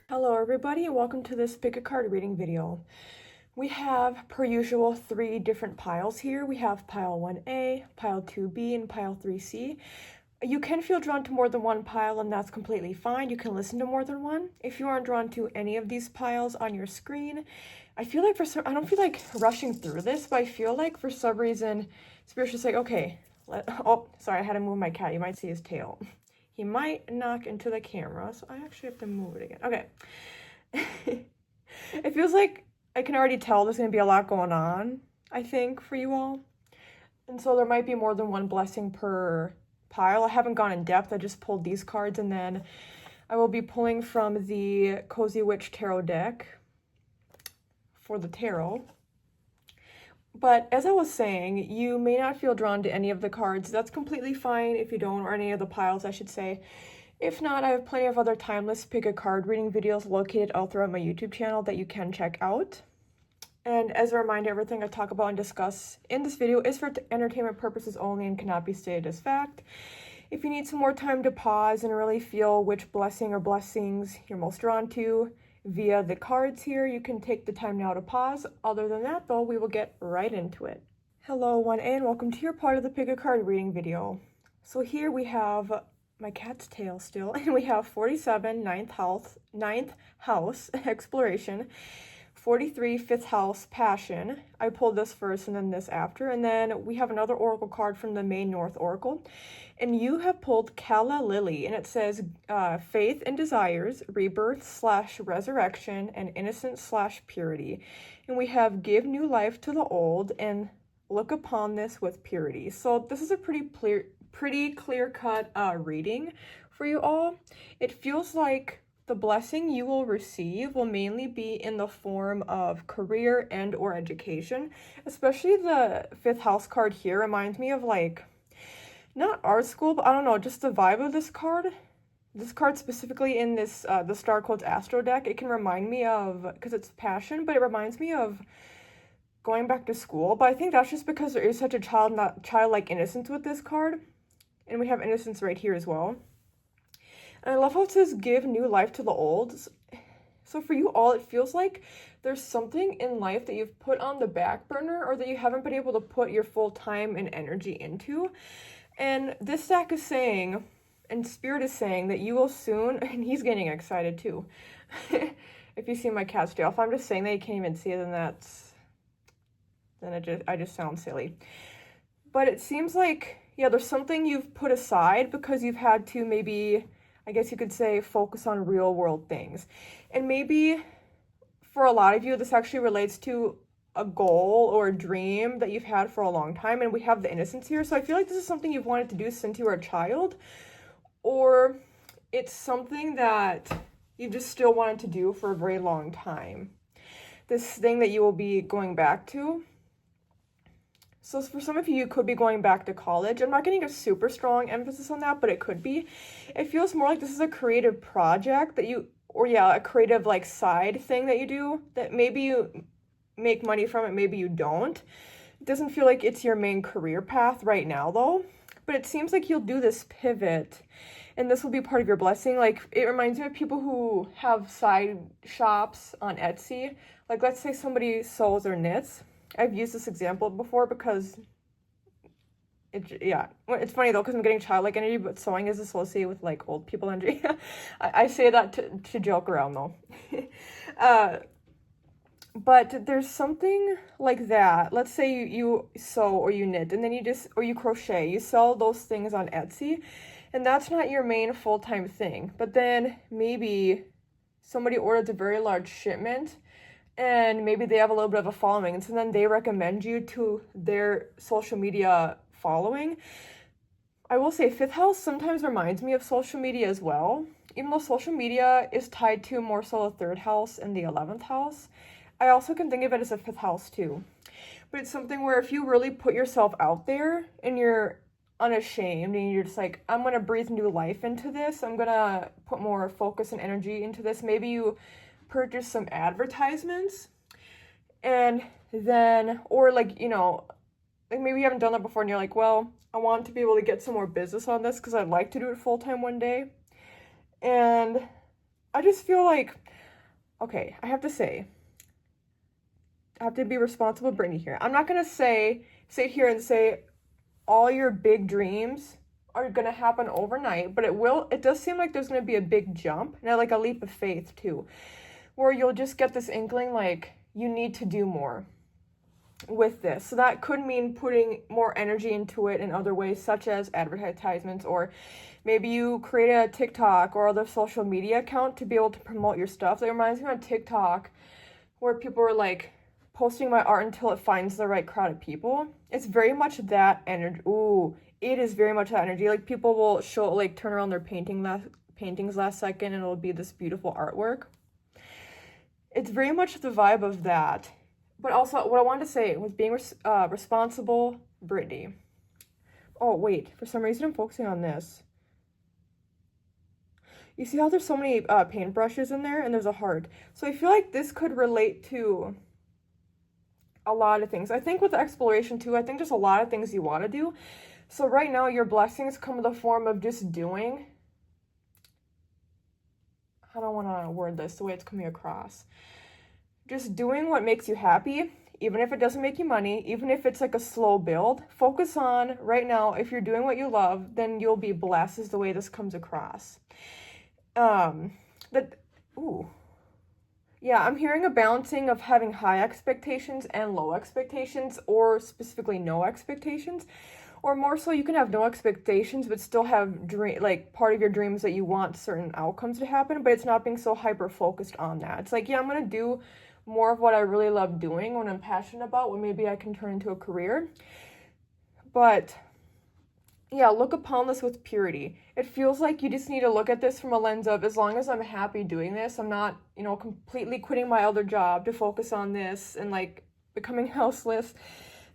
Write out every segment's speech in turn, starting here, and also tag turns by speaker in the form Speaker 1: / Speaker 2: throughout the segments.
Speaker 1: Hello everybody and welcome to this pick a card reading video. We have, per usual, 3 different piles here. We have pile 1A, pile 2B, and pile 3C. You can feel drawn to more than one pile and that's completely fine. You can listen to more than one. If you aren't drawn to any of these piles on your screen, I feel like I don't feel like rushing through this, but I feel like for some reason, Spirit's just like, okay, oh, sorry, I had to move my cat. You might see his tail. He might knock into the camera, so I actually have to move it again. Okay. It feels like I can already tell there's going to be a lot going on, I think, for you all. And so there might be more than one blessing per pile. I haven't gone in depth. I just pulled these cards, and then I will be pulling from the Cozy Witch Tarot deck for the tarot. But as I was saying, you may not feel drawn to any of the cards. That's completely fine if you don't, or any of the piles, I should say. If not, I have plenty of other timeless pick a card reading videos located all throughout my YouTube channel that you can check out. And as a reminder, everything I talk about and discuss in this video is for entertainment purposes only and cannot be stated as fact. If you need some more time to pause and really feel which blessing or blessings you're most drawn to via the cards here, you can take the time now to pause. Other than that, though, we will get right into it. Hello, 1A, and welcome to your part of the pick a card reading video. So here we have my cat's tail still, and we have 47, ninth house, exploration, 43, 5th house, passion. I pulled this first and then this after, and then we have another oracle card from the main North Oracle, and you have pulled Calla Lily, and it says faith and desires, rebirth / resurrection, and innocence / purity. And we have give new life to the old and look upon this with purity. So this is a pretty clear-cut reading for you all. It feels like the blessing you will receive will mainly be in the form of career and or education. Especially the 5th house card here reminds me of, like, not art school, but I don't know, just the vibe of this card. This card specifically in this the Starcodes Astro deck, it can remind me of, because it's passion, but it reminds me of going back to school. But I think that's just because there is such a childlike innocence with this card. And we have innocence right here as well. And I love how it says give new life to the old. So for you all, it feels like there's something in life that you've put on the back burner or that you haven't been able to put your full time and energy into. And this deck is saying, and Spirit is saying, that you will soon, and he's getting excited too. If you see my cat's tail, if I'm just saying that you can't even see it, then I just sound silly. But it seems like, yeah, there's something you've put aside because you've had to maybe, I guess you could say, focus on real world things. And maybe for a lot of you, this actually relates to a goal or a dream that you've had for a long time, and we have the innocence here. So I feel like this is something you've wanted to do since you were a child, or it's something that you just still wanted to do for a very long time. This thing that you will be going back to. So for some of you, you could be going back to college. I'm not getting a super strong emphasis on that, but it could be. It feels more like this is a creative project that you, or yeah, a creative like side thing that you do that maybe you make money from it, maybe you don't. It doesn't feel like it's your main career path right now though, but it seems like you'll do this pivot and this will be part of your blessing. Like, it reminds me of people who have side shops on Etsy. Like, let's say somebody sews or knits. I've used this example before because it's funny though, because I'm getting childlike energy, but sewing is associated with like old people energy. I say that to joke around though. But there's something like that. Let's say you sew or you knit, and then or you crochet. You sell those things on Etsy, and that's not your main full-time thing. But then maybe somebody orders a very large shipment, and maybe they have a little bit of a following, and so then they recommend you to their social media following. I will say 5th house sometimes reminds me of social media as well, even though social media is tied to more so the 3rd house and the 11th house. I also can think of it as a 5th house too. But it's something where if you really put yourself out there and you're unashamed and you're just like, I'm going to breathe new life into this, I'm going to put more focus and energy into this, maybe you purchase some advertisements and then, or like, you know, like maybe you haven't done that before and you're like, well, I want to be able to get some more business on this because I'd like to do it full-time one day. And I just feel like, okay, I have to be responsible, Brittney here. I'm not going to sit here and say all your big dreams are going to happen overnight, but it does seem like there's going to be a big jump, and like a leap of faith too, where you'll just get this inkling like you need to do more with this. So that could mean putting more energy into it in other ways, such as advertisements, or maybe you create a TikTok or other social media account to be able to promote your stuff. That reminds me on TikTok where people are like posting my art until it finds the right crowd of people. It's very much that energy. Ooh, it is very much that energy. Like people will turn around their paintings last second and it'll be this beautiful artwork. It's very much the vibe of that. But also, what I wanted to say was being responsible, Brittney. Oh, wait. For some reason, I'm focusing on this. You see how there's so many paintbrushes in there? And there's a heart. So I feel like this could relate to a lot of things. I think with exploration, too, I think there's a lot of things you want to do. So right now, your blessings come in the form of just doing. I don't want to word this the way it's coming across. Just doing what makes you happy, even if it doesn't make you money, even if it's like a slow build. Focus on right now, if you're doing what you love, then you'll be blessed is the way this comes across. I'm hearing a balancing of having high expectations and low expectations, or specifically no expectations. Or more so, you can have no expectations, but still have part of your dreams that you want certain outcomes to happen, but it's not being so hyper-focused on that. It's like, yeah, I'm going to do more of what I really love doing, what I'm passionate about, what maybe I can turn into a career. But yeah, look upon this with purity. It feels like you just need to look at this from a lens of, as long as I'm happy doing this, I'm not, completely quitting my other job to focus on this and like becoming houseless,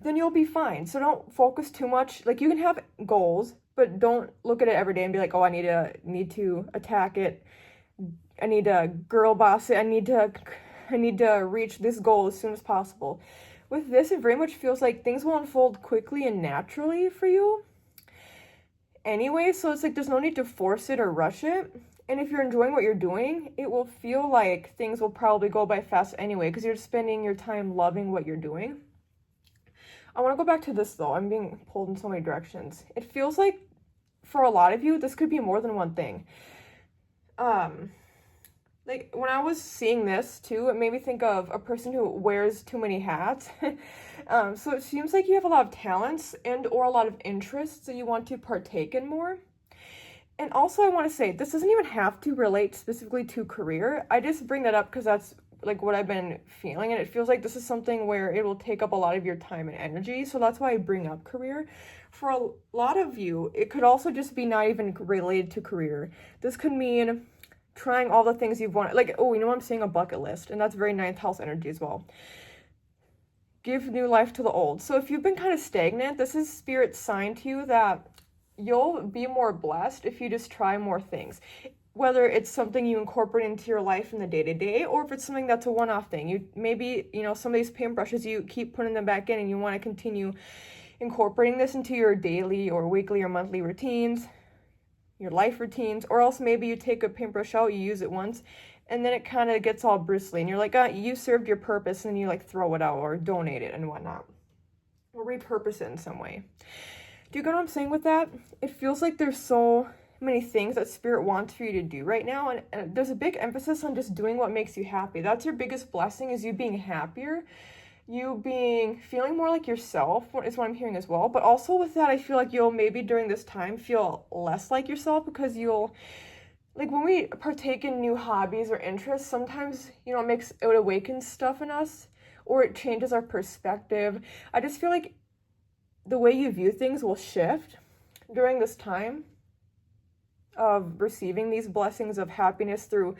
Speaker 1: then you'll be fine. So don't focus too much. Like, you can have goals, but don't look at it every day and be like, oh, I need to attack it. I need to girl boss it. I need to reach this goal as soon as possible. With this, it very much feels like things will unfold quickly and naturally for you anyway. So it's like there's no need to force it or rush it. And if you're enjoying what you're doing, it will feel like things will probably go by fast anyway, because you're spending your time loving what you're doing. I want to go back to this though. I'm being pulled in so many directions. It feels like for a lot of you, this could be more than one thing. Like when I was seeing this too, it made me think of a person who wears too many hats. So it seems like you have a lot of talents and or a lot of interests that you want to partake in more. And also I want to say, this doesn't even have to relate specifically to career. I just bring that up because that's like what I've been feeling, and it feels like this is something where it will take up a lot of your time and energy. So that's why I bring up career. For a lot of you, it could also just be not even related to career. This could mean trying all the things you've wanted. Like, oh, I'm saying a bucket list, and that's very ninth house energy as well. Give new life to the old. So if you've been kind of stagnant, this is Spirit's sign to you that you'll be more blessed if you just try more things. Whether it's something you incorporate into your life in the day-to-day, or if it's something that's a one-off thing. You maybe, some of these paintbrushes, you keep putting them back in and you want to continue incorporating this into your daily or weekly or monthly routines, your life routines, or else maybe you take a paintbrush out, you use it once, and then it kind of gets all bristly and you're like, you served your purpose, and you like throw it out or donate it and whatnot, or repurpose it in some way. Do you get what I'm saying with that? It feels like there's so many things that Spirit wants for you to do right now, and there's a big emphasis on just doing what makes you happy. That's your biggest blessing, is you being happier, you feeling more like yourself is what I'm hearing as well. But also with that, I feel like you'll maybe during this time feel less like yourself, because you'll, like when we partake in new hobbies or interests, sometimes it awakens stuff in us, or it changes our perspective. I just feel like the way you view things will shift during this time of receiving these blessings of happiness through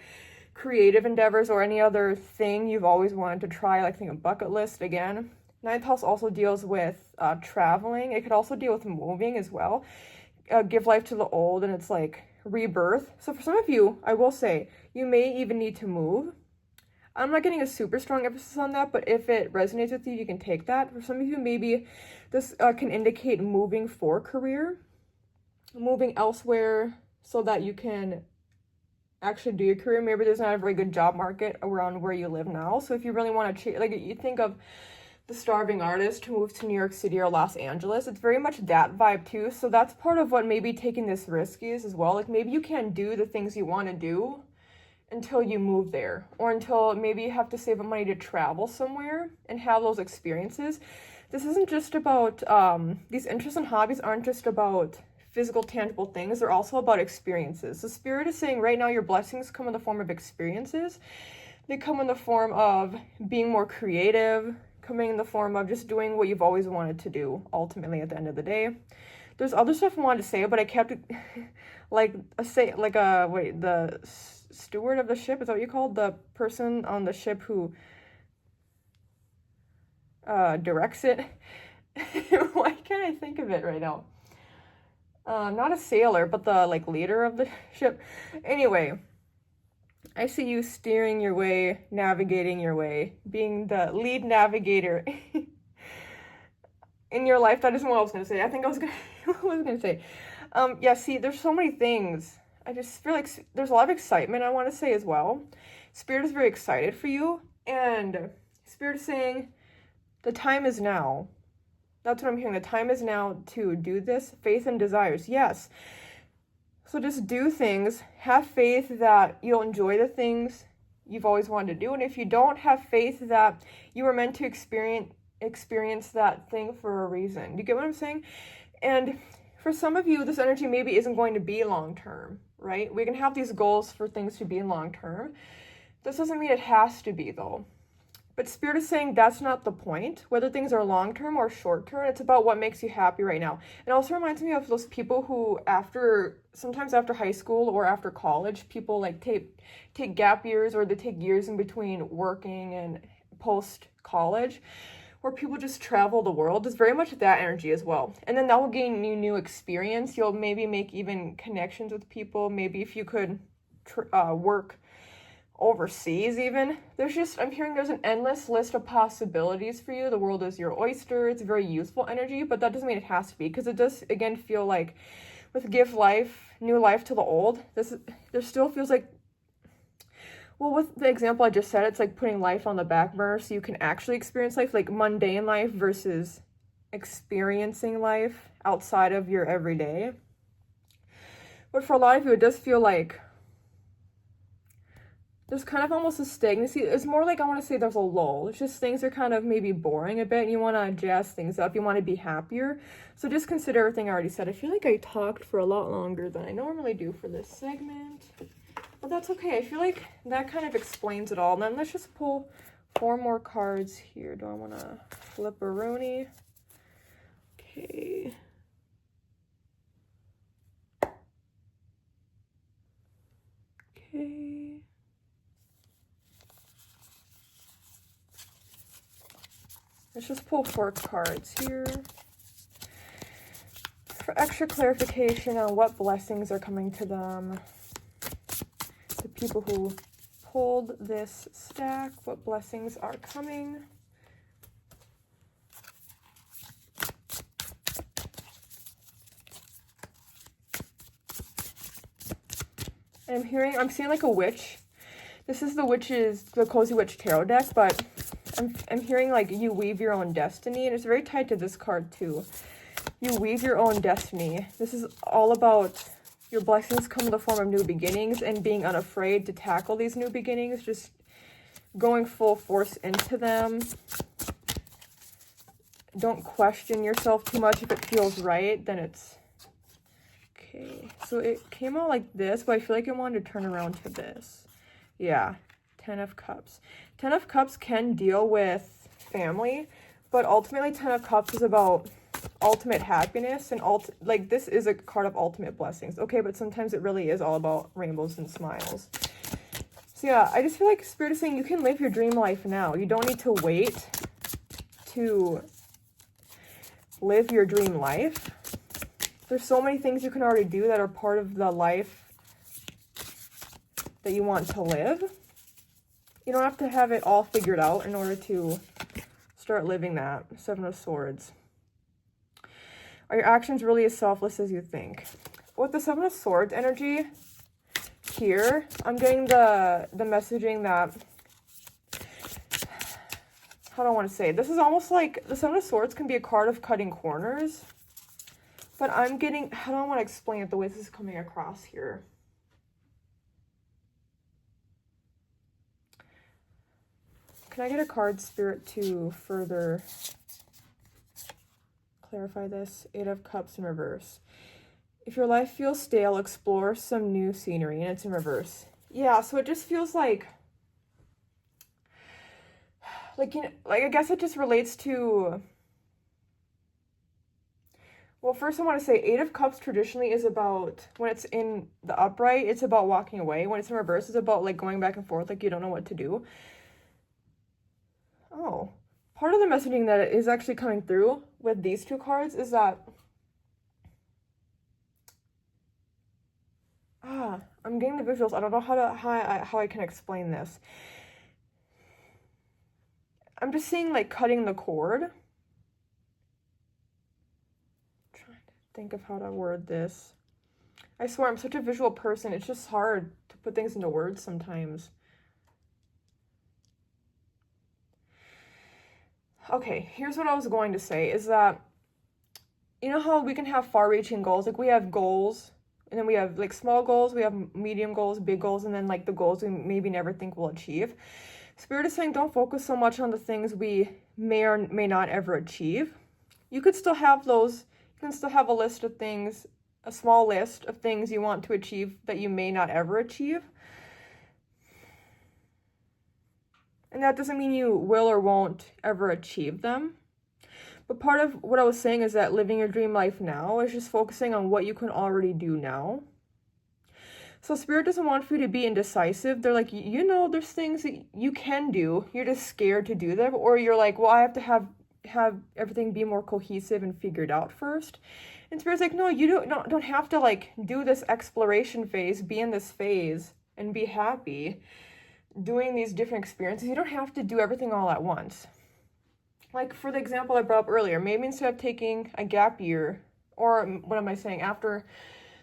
Speaker 1: creative endeavors or any other thing you've always wanted to try, like think of bucket list again. Ninth house also deals with traveling. It could also deal with moving as well. Give life to the old, and it's like rebirth. So for some of you, I will say, you may even need to move. I'm not getting a super strong emphasis on that, but if it resonates with you, you can take that. For some of you, maybe this can indicate moving for career, moving elsewhere so that you can actually do your career. Maybe there's not a very good job market around where you live now. So if you really want to, like, you think of the starving artist who moved to New York City or Los Angeles, it's very much that vibe too. So that's part of what maybe taking this risk is as well. Like, maybe you can't do the things you want to do until you move there, or until maybe you have to save up money to travel somewhere and have those experiences. This isn't just about, these interests and hobbies aren't just about physical, tangible things. They're also about experiences. So Spirit is saying right now your blessings come in the form of experiences. They come in the form of being more creative, coming in the form of just doing what you've always wanted to do, ultimately, at the end of the day. There's other stuff I wanted to say, but I kept it, the steward of the ship, is that what you called? The person on the ship who directs it. Why can't I think of it right now? Not a sailor, but the, like, leader of the ship. Anyway, I see you steering your way, navigating your way, being the lead navigator in your life. That isn't what I was going to say. I think I was going to say. Yeah, see, there's so many things. I just feel like there's a lot of excitement I want to say as well. Spirit is very excited for you, and Spirit is saying the time is now. That's what I'm hearing. The time is now to do this. Faith and desires. Yes. So just do things. Have faith that you'll enjoy the things you've always wanted to do. And if you don't, have faith that you were meant to experience that thing for a reason. You get what I'm saying? And for some of you, this energy maybe isn't going to be long-term, right? We can have these goals for things to be long-term. This doesn't mean it has to be, though. But Spirit is saying that's not the point, whether things are long-term or short-term. It's about what makes you happy right now. It also reminds me of those people who sometimes after high school or after college, people like take gap years, or they take years in between working and post-college, where people just travel the world. It's very much that energy as well. And then that will gain you new experience. You'll maybe make even connections with people. Maybe if you could work overseas even. I'm hearing there's an endless list of possibilities for you. The world is your oyster. It's very useful energy, but that doesn't mean it has to be, because it does, again, feel like with give life, new life to the old, there still feels like, well, with the example I just said, it's like putting life on the back burner so you can actually experience life, like mundane life versus experiencing life outside of your everyday. But for a lot of you, it does feel like there's kind of almost a stagnancy. It's more like, I want to say there's a lull. It's just things are kind of maybe boring a bit, and you want to jazz things up. You want to be happier. So just consider everything I already said. I feel like I talked for a lot longer than I normally do for this segment. But that's okay. I feel like that kind of explains it all. And then let's just pull 4 more cards here. Do I want to flip a Rooney? Okay. Okay. Let's just pull 4 cards here for extra clarification on what blessings are coming to them. The people who pulled this stack, what blessings are coming. I'm seeing like a witch. This is the Cozy Witch Tarot deck, but I'm hearing like you weave your own destiny, and it's very tied to this card too. You weave your own destiny. This is all about your blessings come in the form of new beginnings and being unafraid to tackle these new beginnings, just going full force into them. Don't question yourself too much. If it feels right, then it's okay. So it came out like this, but I feel like I wanted to turn around to this. Yeah, 10 of Cups. 10 of Cups can deal with family, but ultimately 10 of Cups is about ultimate happiness, and like this is a card of ultimate blessings. Okay, but sometimes it really is all about rainbows and smiles. So yeah, I just feel like Spirit is saying you can live your dream life now. You don't need to wait to live your dream life. There's so many things you can already do that are part of the life that you want to live. You don't have to have it all figured out in order to start living that. Seven of Swords. Are your actions really as selfless as you think? With the Seven of Swords energy here, I'm getting the messaging that, how do I want to say it? This is almost like the Seven of Swords can be a card of cutting corners. But I'm getting, how do I want to explain it the way this is coming across here? Can I get a card, Spirit, to further clarify this? Eight of Cups in reverse. If your life feels stale, explore some new scenery. And it's in reverse. Yeah, so it just feels like you know, like I guess it just relates to, well, first I want to say Eight of Cups traditionally is about, when it's in the upright, it's about walking away. When it's in reverse, it's about like going back and forth, like you don't know what to do. Oh, part of the messaging that is actually coming through with these two cards is that, I'm getting the visuals. I don't know how I can explain this. I'm just seeing like cutting the cord. I'm trying to think of how to word this. I swear I'm such a visual person. It's just hard to put things into words sometimes. Okay, here's what I was going to say is that, you know how we can have far-reaching goals? Like we have goals, and then we have like small goals, we have medium goals, big goals, and then like the goals we maybe never think we'll achieve. Spirit is saying don't focus so much on the things we may or may not ever achieve. You could still have those, you can still have a list of things, a small list of things you want to achieve that you may not ever achieve. And that doesn't mean you will or won't ever achieve them. But part of what I was saying is that living your dream life now is just focusing on what you can already do now. So Spirit doesn't want for you to be indecisive. They're like, you know, there's things that you can do. You're just scared to do them. Or you're like, well, I have to have everything be more cohesive and figured out first. And Spirit's like, no, you don't have to like do this exploration phase, be in this phase and be happy doing these different experiences. You don't have to do everything all at once. Like for the example I brought up earlier, maybe instead of taking a gap year, or what am I saying, after,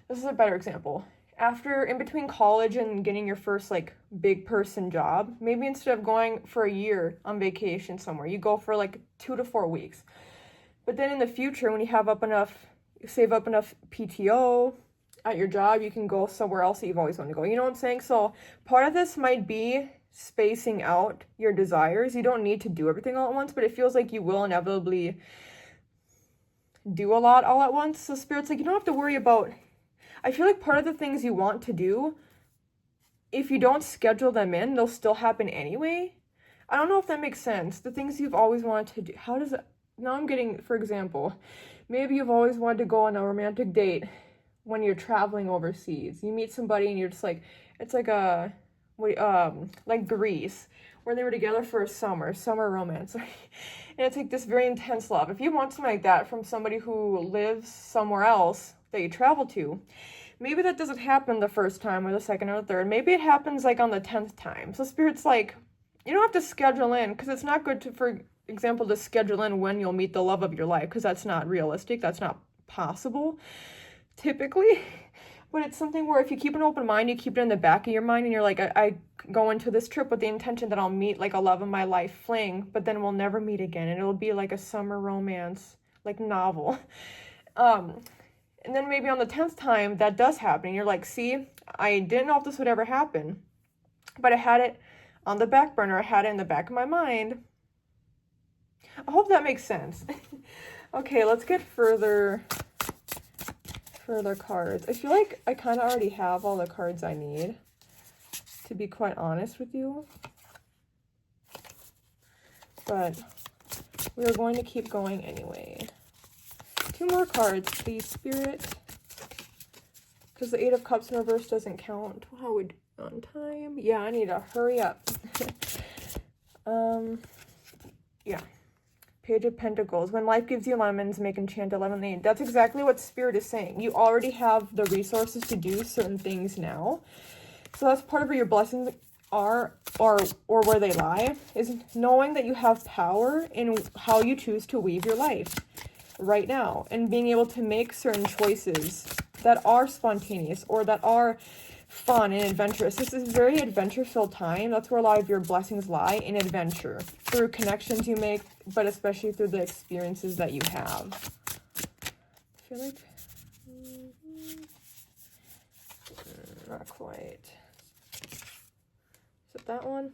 Speaker 1: this is a better example, after in between college and getting your first like big person job, maybe instead of going for a year on vacation somewhere, you go for like 2 to 4 weeks. But then in the future, when you save up enough PTO at your job, you can go somewhere else that you've always wanted to go. You know what I'm saying? So part of this might be spacing out your desires. You don't need to do everything all at once, but it feels like you will inevitably do a lot all at once. So Spirit's like, you don't have to worry about, I feel like part of the things you want to do, if you don't schedule them in, they'll still happen anyway. I don't know if that makes sense. The things you've always wanted to do, how does it, now I'm getting, for example, maybe you've always wanted to go on a romantic date when you're traveling overseas. You meet somebody and you're just like, it's like a, like Greece, where they were together for a summer romance. And it's like this very intense love. If you want something like that from somebody who lives somewhere else that you travel to, maybe that doesn't happen the first time or the second or the third. Maybe it happens like on the 10th time. So Spirit's like, you don't have to schedule in, because it's not good to, for example, to schedule in when you'll meet the love of your life, because that's not realistic. That's not possible typically. But it's something where if you keep an open mind, you keep it in the back of your mind, and you're like, I go into this trip with the intention that I'll meet like a love of my life fling, but then we'll never meet again, and it'll be like a summer romance, like novel. And then maybe on the 10th time that does happen, and you're like, see, I didn't know if this would ever happen, but I had it on the back burner. I had it in the back of my mind. I hope that makes sense. Okay, let's get further cards. I feel like I kind of already have all the cards I need, to be quite honest with you. But we are going to keep going anyway. 2 more cards, please, Spirit. Because the 8 of Cups in reverse doesn't count. How would on time? Yeah, I need to hurry up. Yeah. Page of Pentacles. When life gives you lemons, make enchanted lemonade. That's exactly what Spirit is saying. You already have the resources to do certain things now. So that's part of your blessings are or where they lie is knowing that you have power in how you choose to weave your life right now, and being able to make certain choices that are spontaneous or that are fun and adventurous. This is a very adventure-filled time. That's where a lot of your blessings lie, in adventure, through connections you make, but especially through the experiences that you have. I feel like not quite. Is it that one?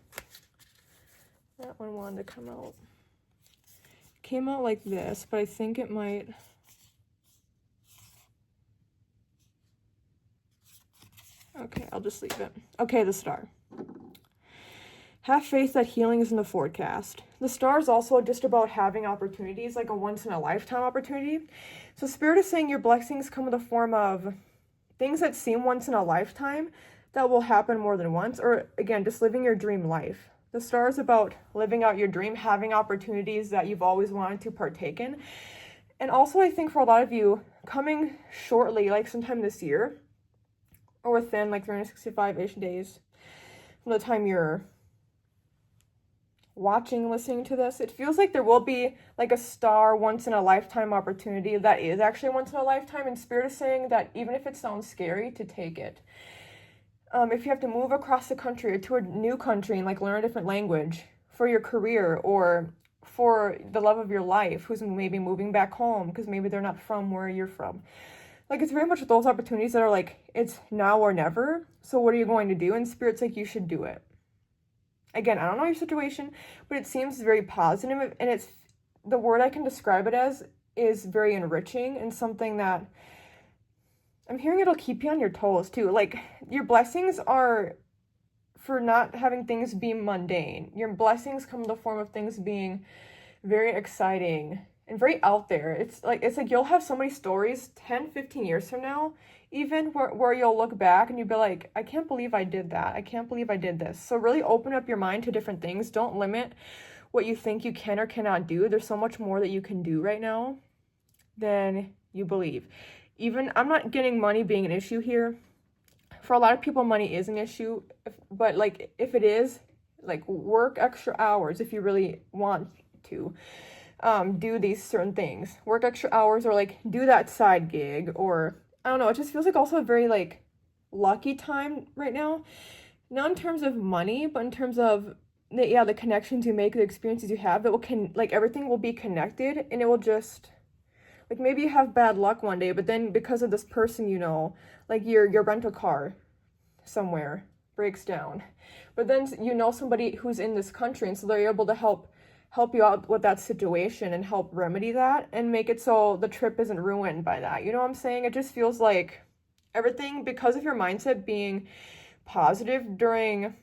Speaker 1: That one wanted to come out. It came out like this, but I think it might. Okay, I'll just leave it. Okay, the star. Have faith that healing is in the forecast. The star is also just about having opportunities, like a once-in-a-lifetime opportunity. So Spirit is saying your blessings come in the form of things that seem once in a lifetime that will happen more than once, or again, just living your dream life. The star is about living out your dream, having opportunities that you've always wanted to partake in. And also, I think for a lot of you, coming shortly, like sometime this year, or within like 365-ish days from the time you're watching, listening to this, it feels like there will be like a star once in a lifetime opportunity that is actually once in a lifetime, and Spirit is saying that even if it sounds scary, to take it. If you have to move across the country or to a new country and like learn a different language for your career, or for the love of your life who's maybe moving back home because maybe they're not from where you're from, like it's very much those opportunities that are like, it's now or never. So what are you going to do? And Spirit's like, you should do it. Again, I don't know your situation, but it seems very positive, and it's, the word I can describe it as is very enriching, and something that I'm hearing it'll keep you on your toes too. Like, your blessings are for not having things be mundane. Your blessings come in the form of things being very exciting and very out there. It's like you'll have so many stories 10, 15 years from now, even where you'll look back and you'll be like, I can't believe I did that. I can't believe I did this. So really open up your mind to different things. Don't limit what you think you can or cannot do. There's so much more that you can do right now than you believe. Even, I'm not getting money being an issue here. For a lot of people, money is an issue, but like if it is, like work extra hours if you really want to. Do these certain things, work extra hours, or like do that side gig, or I don't know, it just feels like also a very like lucky time right now, not in terms of money, but in terms of the connections you make, the experiences you have, that will like everything will be connected, and it will just, like maybe you have bad luck one day, but then because of this person, you know, like your rental car somewhere breaks down, but then you know somebody who's in this country, and so they're able to help you out with that situation and help remedy that and make it so the trip isn't ruined by that. You know what I'm saying? It just feels like everything, because of your mindset being positive during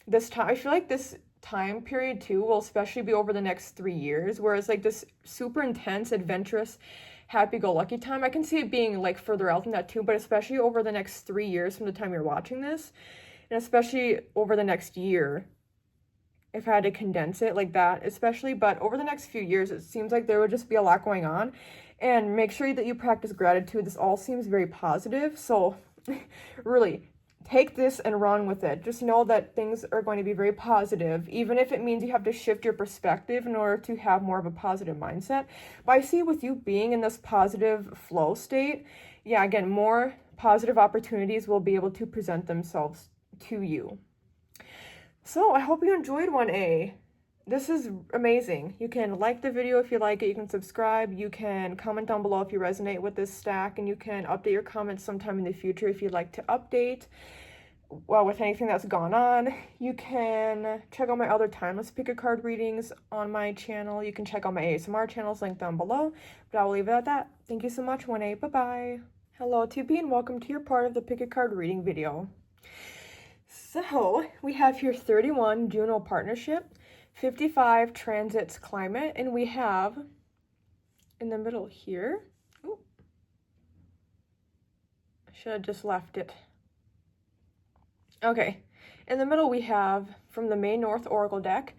Speaker 1: this time. I feel like this time period too will especially be over the next 3 years, whereas like this super intense, adventurous, happy-go-lucky time, I can see it being like further out than that too, but especially over the next 3 years from the time you're watching this, and especially over the next year, if I had to condense it like that, especially, but over the next few years, it seems like there would just be a lot going on. And make sure that you practice gratitude. This all seems very positive. So really take this and run with it. Just know that things are going to be very positive, even if it means you have to shift your perspective in order to have more of a positive mindset. But I see with you being in this positive flow state, yeah, again, more positive opportunities will be able to present themselves to you. So I hope you enjoyed 1A. This is amazing. You can like the video if you like it. You can subscribe. You can comment down below if you resonate with this stack. And you can update your comments sometime in the future if you'd like to update with anything that's gone on. You can check out my other timeless pick a card readings on my channel. You can check out my ASMR channels linked down below. But I will leave it at that. Thank you so much, 1A. Bye-bye. Hello, 2B, and welcome to your part of the pick a card reading video. So we have here 31 Juno partnership, 55 transits climate, and we have in the middle here, ooh, I should have just left it. Okay, in the middle we have from the May North Oracle deck,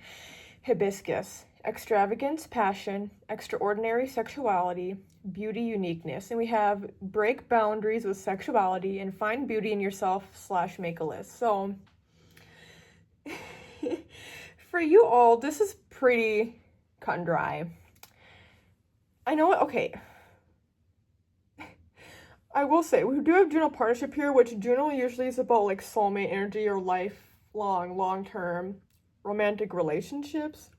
Speaker 1: hibiscus, extravagance, passion, extraordinary sexuality, beauty, uniqueness, and we have break boundaries with sexuality and find beauty in yourself / make a list. So For you all, this is pretty cut and dry. I know, okay. I will say, we do have Juno partnership here, which Juno usually is about like soulmate energy or lifelong, long-term romantic relationships.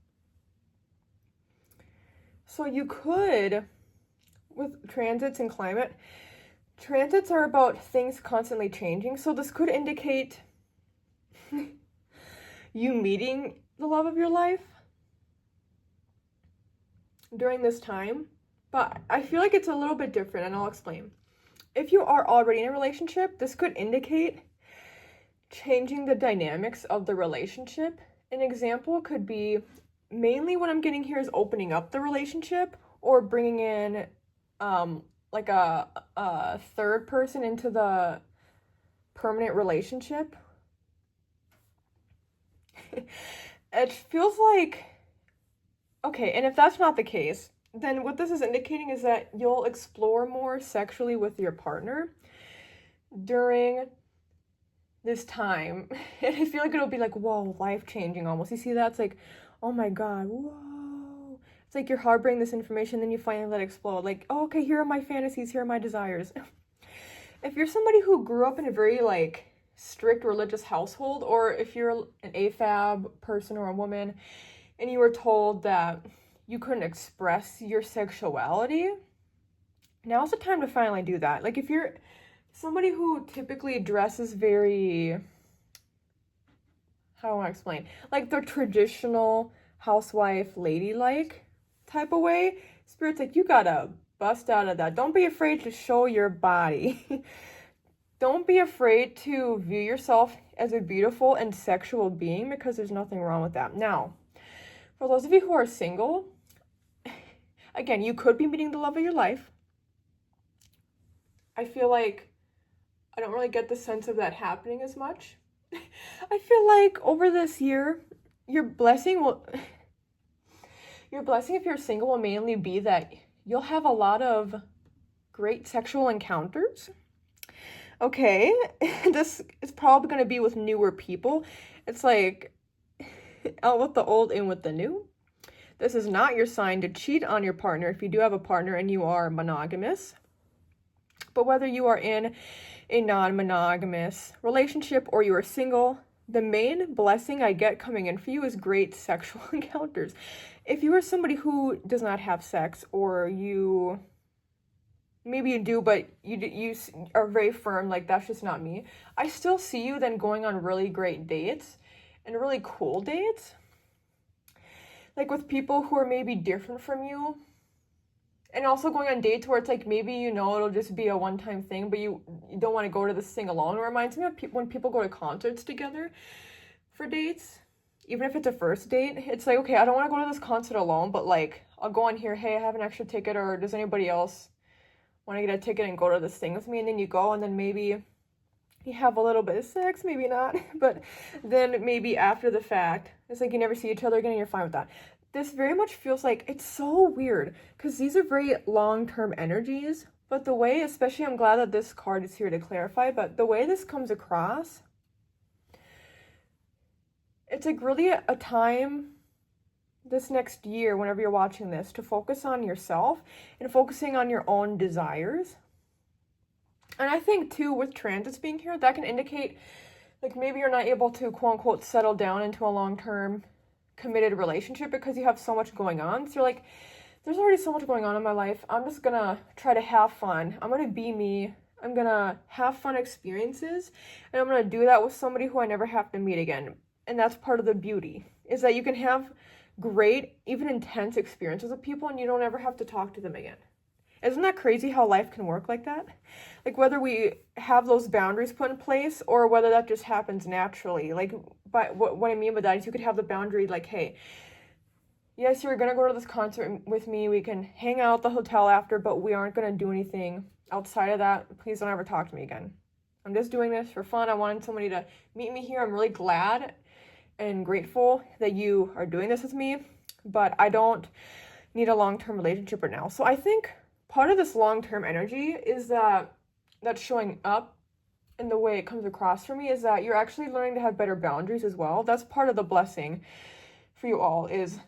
Speaker 1: So you could, with transits and climate, transits are about things constantly changing. So this could indicate you meeting the love of your life during this time. But I feel like it's a little bit different, and I'll explain. If you are already in a relationship, this could indicate changing the dynamics of the relationship. An example could be, mainly what I'm getting here is opening up the relationship or bringing in like a third person into the permanent relationship. It feels like, okay, and if that's not the case, then what this is indicating is that you'll explore more sexually with your partner during this time. And I feel like it'll be like, whoa, life-changing almost. You see that? It's like, oh my God, whoa. It's like you're harboring this information, then you finally let it explode. Like, oh, okay, here are my fantasies, here are my desires. If you're somebody who grew up in a very, like, strict religious household, or if you're an AFAB person or a woman, and you were told that you couldn't express your sexuality, now's the time to finally do that. Like, if you're somebody who typically dresses very, how do I explain? Like the traditional housewife, ladylike type of way, Spirit's like, you gotta bust out of that. Don't be afraid to show your body. Don't be afraid to view yourself as a beautiful and sexual being, because there's nothing wrong with that. Now, for those of you who are single, again, you could be meeting the love of your life. I feel like I don't really get the sense of that happening as much. I feel like over this year, your blessing if you're single will mainly be that you'll have a lot of great sexual encounters. Okay, this is probably going to be with newer people. It's like out with the old, in with the new. This is not your sign to cheat on your partner if you do have a partner and you are monogamous. But whether you are in a non-monogamous relationship or you are single, the main blessing I get coming in for you is great sexual encounters. If you are somebody who does not have sex, or maybe you do, but you are very firm, like, that's just not me, I still see you then going on really great dates and really cool dates. Like with people who are maybe different from you. And also going on dates where it's like, maybe it'll just be a one-time thing, but you don't want to go to this thing alone. It reminds me of when people go to concerts together for dates. Even if it's a first date, it's like, okay, I don't want to go to this concert alone, but like, I'll go on here, hey, I have an extra ticket, or does anybody else want to get a ticket and go to this thing with me? And then you go, and then maybe you have a little bit of sex, maybe not, but then maybe after the fact, it's like you never see each other again and you're fine with that. This very much feels like, it's so weird, because these are very long-term energies, but the way, especially, I'm glad that this card is here to clarify, but the way this comes across, it's like really a time this next year, whenever you're watching this, to focus on yourself and focusing on your own desires. And I think too, with transits being here, that can indicate like maybe you're not able to quote unquote settle down into a long-term committed relationship because you have so much going on. So you're like, there's already so much going on in my life. I'm just gonna try to have fun. I'm gonna be me. I'm gonna have fun experiences, and I'm gonna do that with somebody who I never have to meet again. And that's part of the beauty, is that you can have great, even intense experiences with people and you don't ever have to talk to them again. Isn't that crazy how life can work like that? Like whether we have those boundaries put in place or whether that just happens naturally. Like, by what I mean by that is you could have the boundary like, hey, yes, you're going to go to this concert with me. We can hang out at the hotel after, but we aren't going to do anything outside of that. Please don't ever talk to me again. I'm just doing this for fun. I wanted somebody to meet me here. I'm really glad and grateful that you are doing this with me, but I don't need a long-term relationship right now. So I think part of this long-term energy is that's showing up and the way it comes across for me is that you're actually learning to have better boundaries as well. That's part of the blessing for you all, is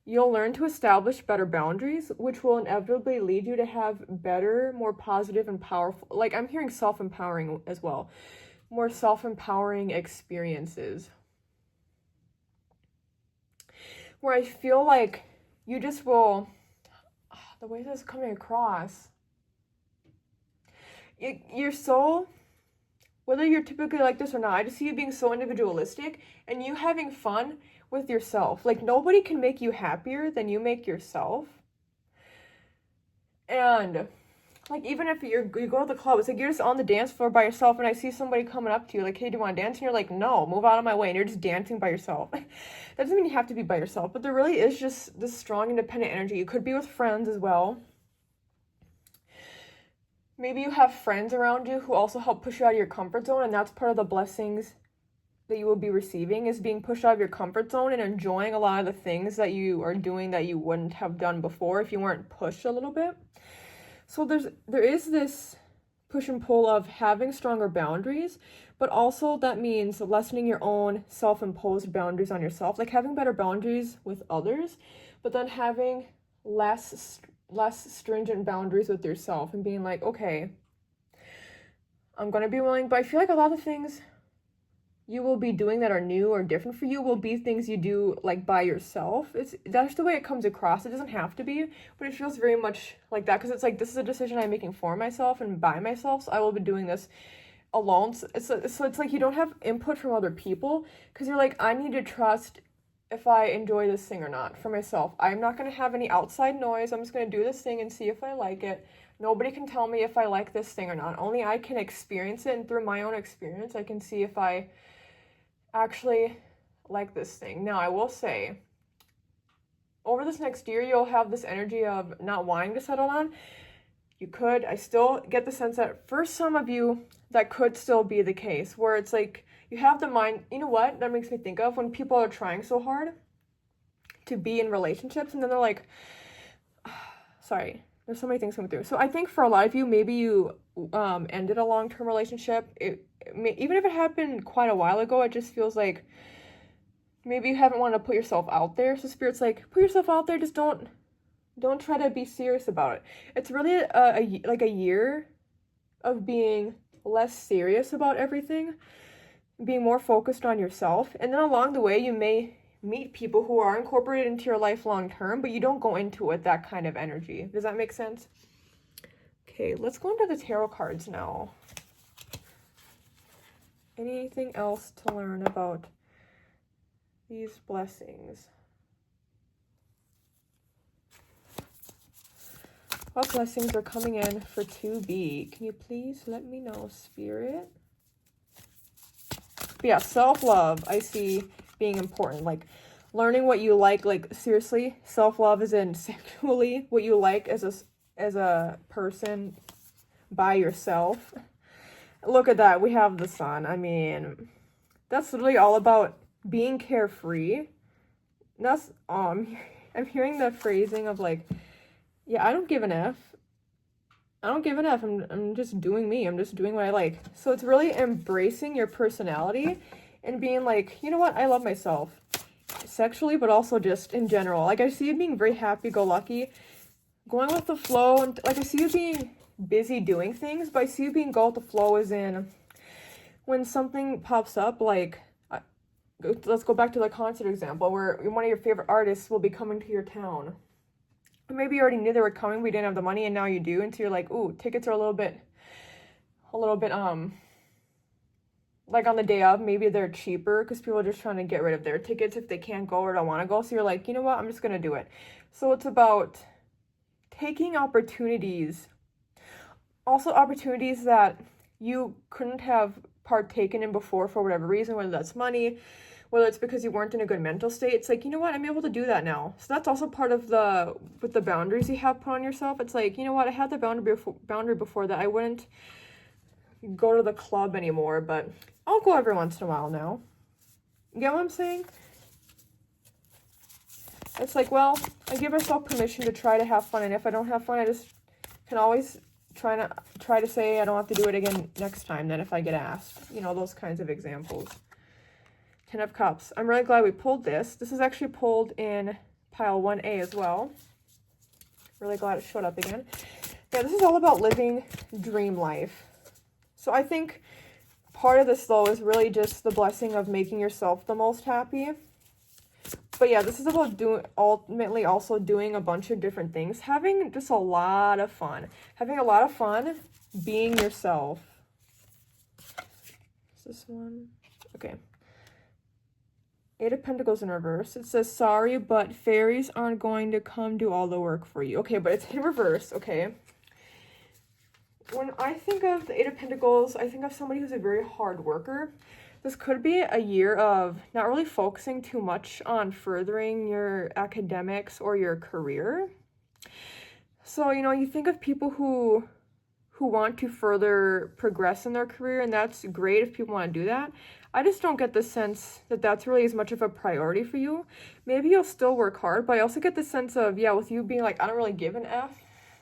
Speaker 1: you'll learn to establish better boundaries, which will inevitably lead you to have better, more positive and powerful, like I'm hearing self-empowering as well, more self-empowering experiences. Where I feel like you just will, the way this is coming across, you're so, whether you're typically like this or not, I just see you being so individualistic and you having fun with yourself. Like, nobody can make you happier than you make yourself. And like, even if you go to the club, it's like you're just on the dance floor by yourself and I see somebody coming up to you like, hey, do you want to dance? And you're like, no, move out of my way. And you're just dancing by yourself. That doesn't mean you have to be by yourself, but there really is just this strong independent energy. You could be with friends as well. Maybe you have friends around you who also help push you out of your comfort zone, and that's part of the blessings that you will be receiving, is being pushed out of your comfort zone and enjoying a lot of the things that you are doing that you wouldn't have done before if you weren't pushed a little bit. So there is this push and pull of having stronger boundaries, but also that means lessening your own self-imposed boundaries on yourself, like having better boundaries with others, but then having less stringent boundaries with yourself and being like, okay, I'm going to be willing, but I feel like a lot of things you will be doing that are new or different for you will be things you do like by yourself. That's the way it comes across. It doesn't have to be, but it feels very much like that, because it's like, this is a decision I'm making for myself and by myself, so I will be doing this alone. So it's like you don't have input from other people, because you're like, I need to trust if I enjoy this thing or not for myself. I'm not going to have any outside noise. I'm just going to do this thing and see if I like it. Nobody can tell me if I like this thing or not. Only I can experience it, and through my own experience, I can see if I actually like this thing. Now, I will say, over this next year, you'll have this energy of not wanting to settle on. I still get the sense that for some of you, that could still be the case, where it's like, you have the mind, you know what, that makes me think of when people are trying so hard to be in relationships, and then they're like, sorry, there's so many things coming through. So I think for a lot of you, maybe you ended a long-term relationship. Even if it happened quite a while ago, it just feels like maybe you haven't wanted to put yourself out there. So Spirit's like, put yourself out there, just don't try to be serious about it. It's really a year of being less serious about everything, being more focused on yourself. And then along the way, you may meet people who are incorporated into your life long term, but you don't go into it that kind of energy. Does that make sense? Okay, let's go into the tarot cards now. Anything else to learn about these blessings? What blessings are coming in for 2B? Can you please let me know, Spirit? But yeah, self-love, I see being important. Like, learning what you like seriously, self-love is in sexually, what you like as a person by yourself. Look at that, we have the sun. I mean, that's literally all about being carefree. That's, I'm hearing the phrasing of like, yeah, I don't give an F. I don't give an F. I'm just doing me. I'm just doing what I like. So it's really embracing your personality and being like, you know what? I love myself. Sexually, but also just in general. Like, I see you being very happy-go-lucky, going with the flow. And like, I see you being busy doing things, but I see you being go with the flow as in when something pops up, like, let's go back to the concert example where one of your favorite artists will be coming to your town. Maybe you already knew they were coming, we didn't have the money, and now you do, and so you're like, ooh, tickets are a little bit, like on the day of, maybe they're cheaper, because people are just trying to get rid of their tickets if they can't go or don't want to go, so you're like, you know what, I'm just going to do it. So it's about taking opportunities, also opportunities that you couldn't have partaken in before for whatever reason, whether that's money, whether it's because you weren't in a good mental state. It's like, you know what, I'm able to do that now. So that's also part of with the boundaries you have put on yourself. It's like, you know what, I had the boundary before that I wouldn't go to the club anymore, but I'll go every once in a while now. You get what I'm saying? It's like, well, I give myself permission to try to have fun, and if I don't have fun, I just can always try to say I don't have to do it again next time then if I get asked. You know, those kinds of examples. Ten of Cups. I'm really glad we pulled this. This is actually pulled in pile 1A as well. Really glad it showed up again. Yeah, this is all about living dream life. So I think part of this, though, is really just the blessing of making yourself the most happy. But yeah, this is about ultimately also doing a bunch of different things. Having just a lot of fun. Having a lot of fun being yourself. Is this one? Okay. Eight of Pentacles in reverse. It says, sorry, but fairies aren't going to come do all the work for you. Okay, but it's in reverse, okay? When I think of the Eight of Pentacles, I think of somebody who's a very hard worker. This could be a year of not really focusing too much on furthering your academics or your career. So, you know, you think of people who want to further progress in their career, and that's great if people want to do that. I just don't get the sense that that's really as much of a priority for you. Maybe you'll still work hard, but I also get the sense of, yeah, with you being like, I don't really give an F.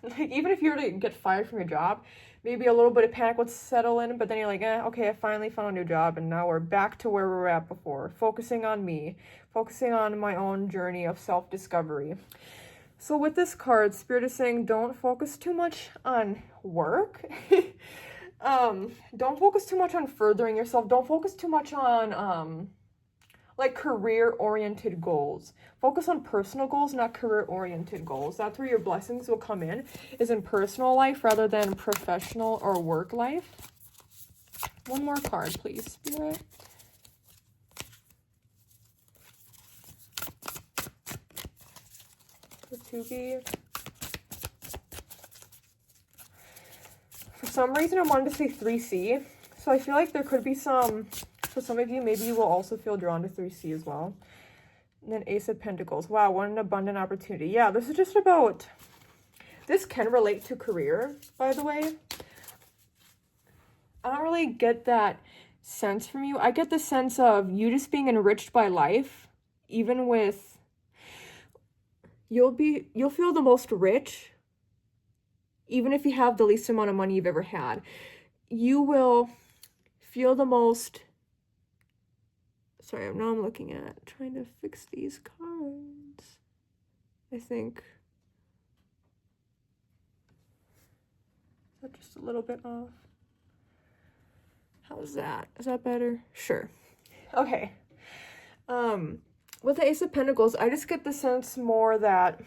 Speaker 1: Like, even if you were to get fired from your job, maybe a little bit of panic would settle in, but then you're like, okay, I finally found a new job, and now we're back to where we were at before, focusing on me, focusing on my own journey of self-discovery. So with this card, Spirit is saying, don't focus too much on work. Don't focus too much on furthering yourself. Don't focus too much on, like, career-oriented goals. Focus on personal goals, not career-oriented goals. That's where your blessings will come in, is in personal life rather than professional or work life. One more card, please, Spirit. The 2B. For some reason, I wanted to say 3C. So I feel like there could be some, for some of you, maybe you will also feel drawn to 3C as well. And then Ace of Pentacles. Wow, what an abundant opportunity. Yeah, this is just about, this can relate to career, by the way. I don't really get that sense from you. I get the sense of you just being enriched by life, even with, you'll feel the most rich, even if you have the least amount of money you've ever had. You will feel the most, sorry, now I'm looking at, trying to fix these cards. I think, is that just a little bit off? How's that? Is that better? Sure. Okay. With the Ace of Pentacles, I just get the sense more that,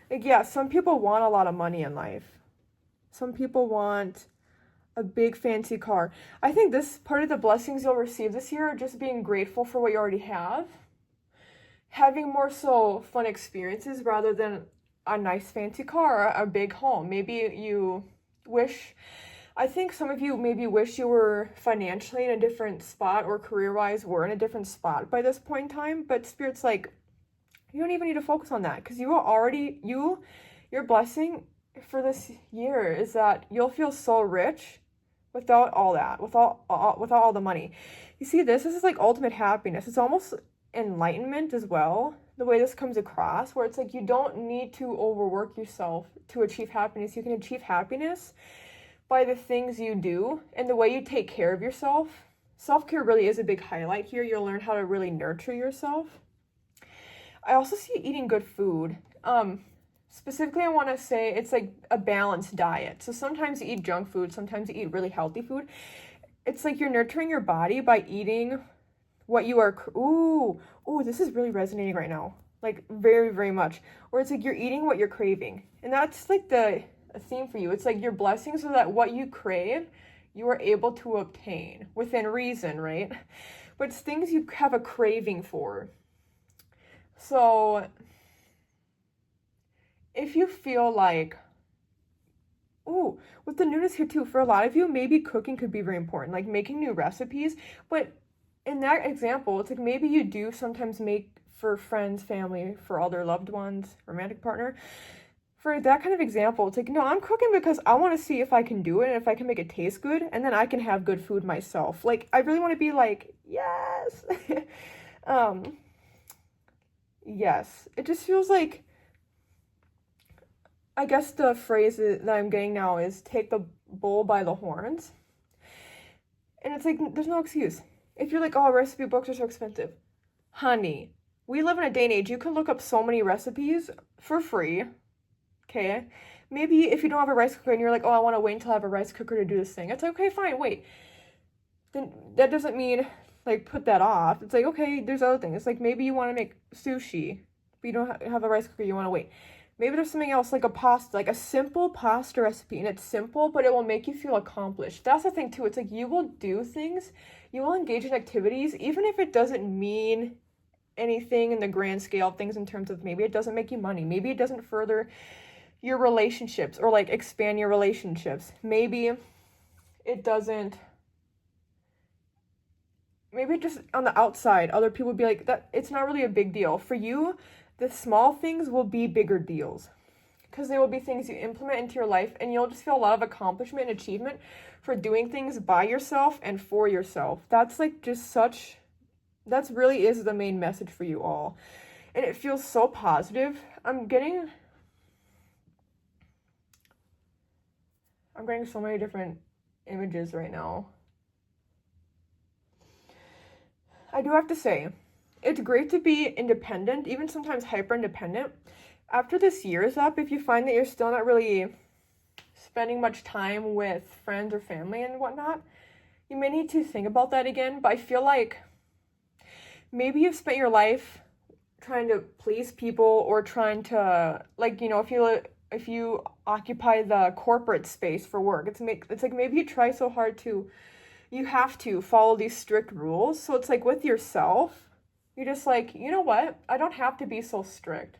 Speaker 1: like, yeah, some people want a lot of money in life. Some people want a big fancy car. I think this part of the blessings you'll receive this year are just being grateful for what you already have. Having more so fun experiences rather than a nice fancy car, a big home. Maybe you wish, I think some of you maybe wish you were financially in a different spot or career-wise were in a different spot by this point in time, but Spirit's like, you don't even need to focus on that because you are already, your blessing for this year is that you'll feel so rich without all that, without all the money. You see, this is like ultimate happiness. It's almost enlightenment as well, the way this comes across, where it's like you don't need to overwork yourself to achieve happiness. You can achieve happiness by the things you do and the way you take care of yourself. Self-care really is a big highlight here. You'll learn how to really nurture yourself. I also see you eating good food. Specifically, I want to say it's like a balanced diet. So sometimes you eat junk food, sometimes you eat really healthy food. It's like you're nurturing your body by eating what you are, ooh, this is really resonating right now. Like very, very much. Or it's like you're eating what you're craving. And that's like a theme for you. It's like your blessings so that what you crave, you are able to obtain within reason, right? But it's things you have a craving for. So if you feel like, with the newness here too, for a lot of you, maybe cooking could be very important, like making new recipes. But in that example, it's like maybe you do sometimes make for friends, family, for other loved ones, romantic partner. For that kind of example, it's like, no, I'm cooking because I want to see if I can do it and if I can make it taste good, and then I can have good food myself. Like, I really want to be like, yes. Yes. It just feels like, I guess the phrase that I'm getting now is take the bull by the horns. And it's like, there's no excuse. If you're like, oh, recipe books are so expensive. Honey, we live in a day and age, you can look up so many recipes for free, okay? Maybe if you don't have a rice cooker and you're like, oh, I want to wait until I have a rice cooker to do this thing. It's like, okay, fine, wait. Then that doesn't mean, like, put that off. It's like, okay, there's other things. It's like, maybe you want to make sushi, but you don't have a rice cooker, you want to wait. Maybe there's something else, like a pasta, like a simple pasta recipe, and it's simple, but it will make you feel accomplished. That's the thing, too. It's like, you will do things, you will engage in activities, even if it doesn't mean anything in the grand scale of things, in terms of maybe it doesn't make you money, maybe it doesn't further your relationships or like expand your relationships, maybe it doesn't, maybe just on the outside other people would be like, that it's not really a big deal. For you, the small things will be bigger deals, because they will be things you implement into your life, and you'll just feel a lot of accomplishment and achievement for doing things by yourself and for yourself. That's like just such, that's really is the main message for you all. And it feels so positive. I'm getting so many different images right now. I do have to say, it's great to be independent, even sometimes hyper-independent. After this year is up, if you find that you're still not really spending much time with friends or family and whatnot, you may need to think about that again. But I feel like maybe you've spent your life trying to please people, or trying to, like, you know, if you occupy the corporate space for work, it's like maybe you try so hard you have to follow these strict rules. So it's like with yourself, you're just like, you know what? I don't have to be so strict.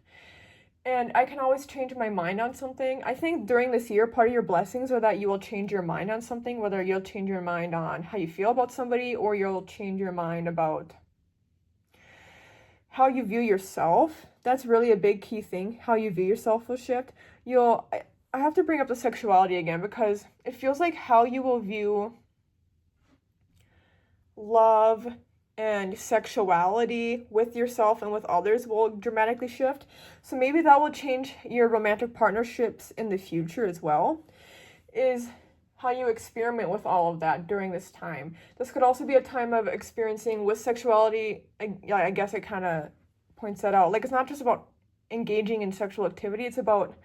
Speaker 1: And I can always change my mind on something. I think during this year, part of your blessings are that you will change your mind on something, whether you'll change your mind on how you feel about somebody, or you'll change your mind about how you view yourself. That's really a big key thing. How you view yourself will shift. I have to bring up the sexuality again, because it feels like how you will view love and sexuality with yourself and with others will dramatically shift. So maybe that will change your romantic partnerships in the future as well, is how you experiment with all of that during this time. This could also be a time of experiencing with sexuality. I guess it kind of points that out. Like, it's not just about engaging in sexual activity, it's about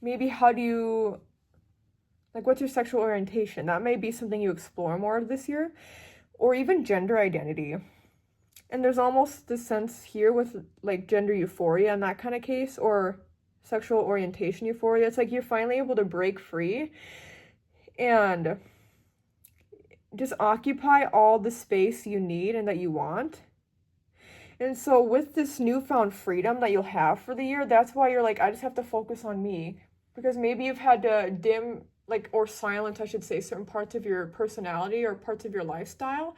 Speaker 1: maybe how do you, like, what's your sexual orientation? That may be something you explore more this year. Or even gender identity. And there's almost this sense here with like gender euphoria in that kind of case, or sexual orientation euphoria. It's like you're finally able to break free and just occupy all the space you need and that you want. And so with this newfound freedom that you'll have for the year, that's why you're like, I just have to focus on me. Because maybe you've had to dim, like, or silence, I should say, certain parts of your personality or parts of your lifestyle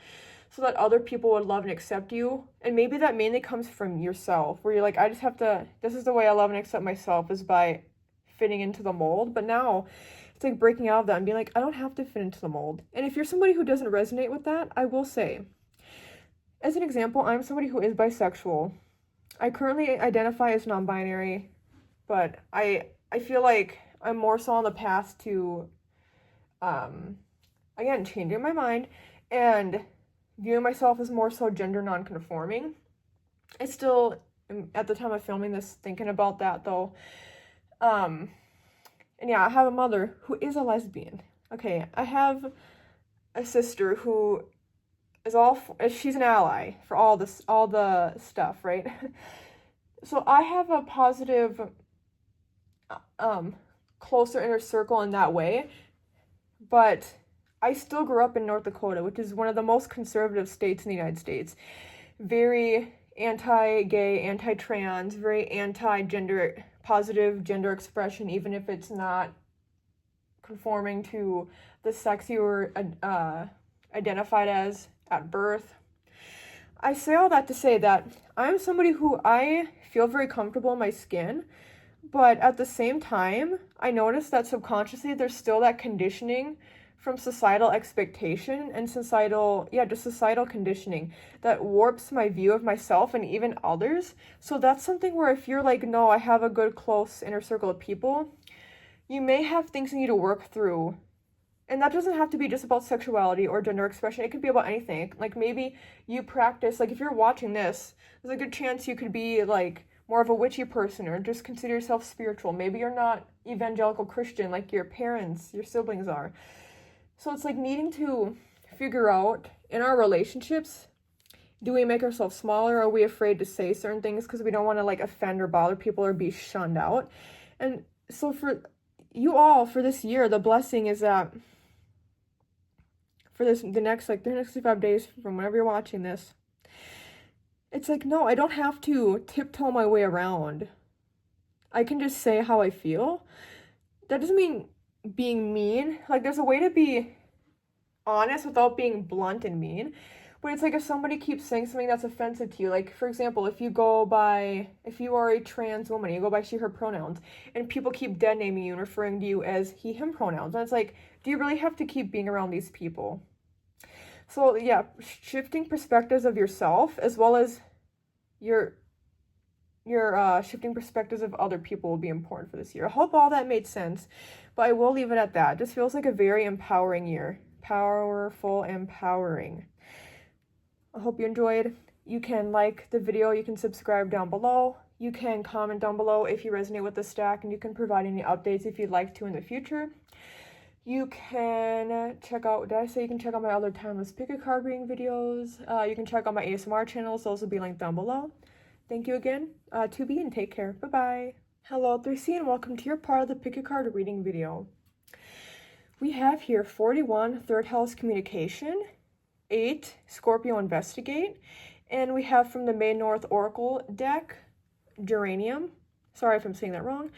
Speaker 1: so that other people would love and accept you. And maybe that mainly comes from yourself, where you're like, I just have to, this is the way I love and accept myself, is by fitting into the mold. But now it's like breaking out of that and being like, I don't have to fit into the mold. And if you're somebody who doesn't resonate with that, I will say, as an example, I'm somebody who is bisexual. I currently identify as non-binary, but I feel like I'm more so on the path to, again, changing my mind and viewing myself as more so gender non-conforming. I still am, at the time of filming this, thinking about that, though. And yeah, I have a mother who is a lesbian. Okay, I have a sister who is she's an ally for all the stuff, right? So I have a positive, closer inner circle in that way, but I still grew up in North Dakota, which is one of the most conservative states in the United States. Very anti-gay, anti-trans, very anti-gender, positive gender expression, even if it's not conforming to the sex you were identified as at birth. I say all that to say that I'm somebody who I feel very comfortable in my skin, but at the same time, I notice that subconsciously there's still that conditioning from societal expectation and just societal conditioning that warps my view of myself and even others. So that's something where if you're like, no, I have a good, close inner circle of people, you may have things you need to work through. And that doesn't have to be just about sexuality or gender expression. It could be about anything. Like maybe you practice, like if you're watching this, there's a good chance you could be like more of a witchy person or just consider yourself spiritual. Maybe you're not evangelical Christian like your parents, your siblings are. So it's like needing to figure out in our relationships, do we make ourselves smaller? Are we afraid to say certain things because we don't want to like offend or bother people or be shunned out? And so for you all, for this year, the blessing is that for the next 365 days from whenever you're watching this, it's like, no, I don't have to tiptoe my way around. I can just say how I feel. That doesn't mean being mean. Like, there's a way to be honest without being blunt and mean. But it's like if somebody keeps saying something that's offensive to you, like, for example, if you are a trans woman, you go by she, her pronouns, and people keep dead naming you and referring to you as he, him pronouns. And it's like, do you really have to keep being around these people? So, yeah, shifting perspectives of yourself as well as your shifting perspectives of other people will be important for this year. I hope all that made sense, but I will leave it at that. It just feels like a very empowering year. Powerful, empowering. I hope you enjoyed. You can like the video, you can subscribe down below, you can comment down below if you resonate with the stack, and you can provide any updates if you'd like to in the future. You can check out, you can check out my other timeless pick a card reading videos. You can check out my ASMR channels, those will be linked down below. Thank you again, 2B, and take care. Bye-bye. Hello, 3C, and welcome to your part of the pick a card reading video. We have here 41, third house communication, 8, Scorpio investigate, and we have from the May North Oracle deck, geranium. Sorry if I'm saying that wrong.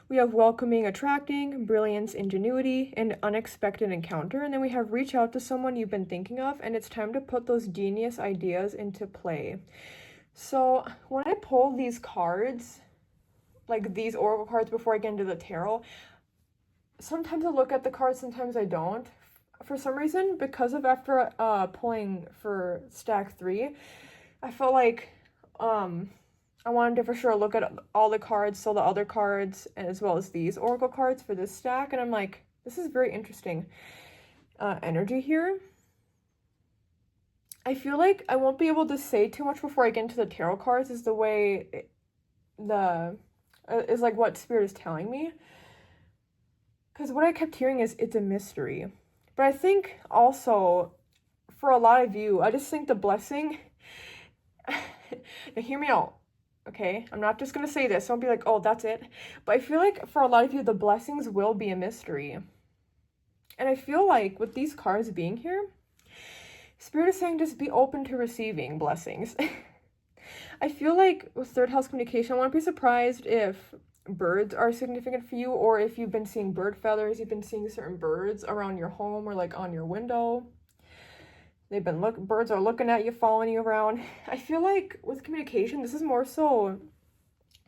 Speaker 1: We have welcoming, attracting, brilliance, ingenuity, and unexpected encounter. And then we have reach out to someone you've been thinking of, and it's time to put those genius ideas into play. So when I pull these cards, like these oracle cards before I get into the tarot, sometimes I look at the cards, sometimes I don't. For some reason, because of after pulling for stack 3, I felt like I wanted to for sure look at all the cards, so the other cards, as well as these oracle cards for this stack, and I'm like, this is very interesting energy here. I feel like I won't be able to say too much before I get into the tarot cards, is the way is like what Spirit is telling me. Because what I kept hearing is it's a mystery. But I think also, for a lot of you, I just think the blessing, now hear me out, okay? I'm not just going to say this, don't be like, oh, that's it. But I feel like for a lot of you, the blessings will be a mystery. And I feel like with these cards being here, Spirit is saying just be open to receiving blessings. I feel like with third house communication, I wouldn't be surprised if birds are significant for you, or if you've been seeing bird feathers, you've been seeing certain birds around your home or like on your window. Birds are looking at you, following you around. I feel like with communication, this is more so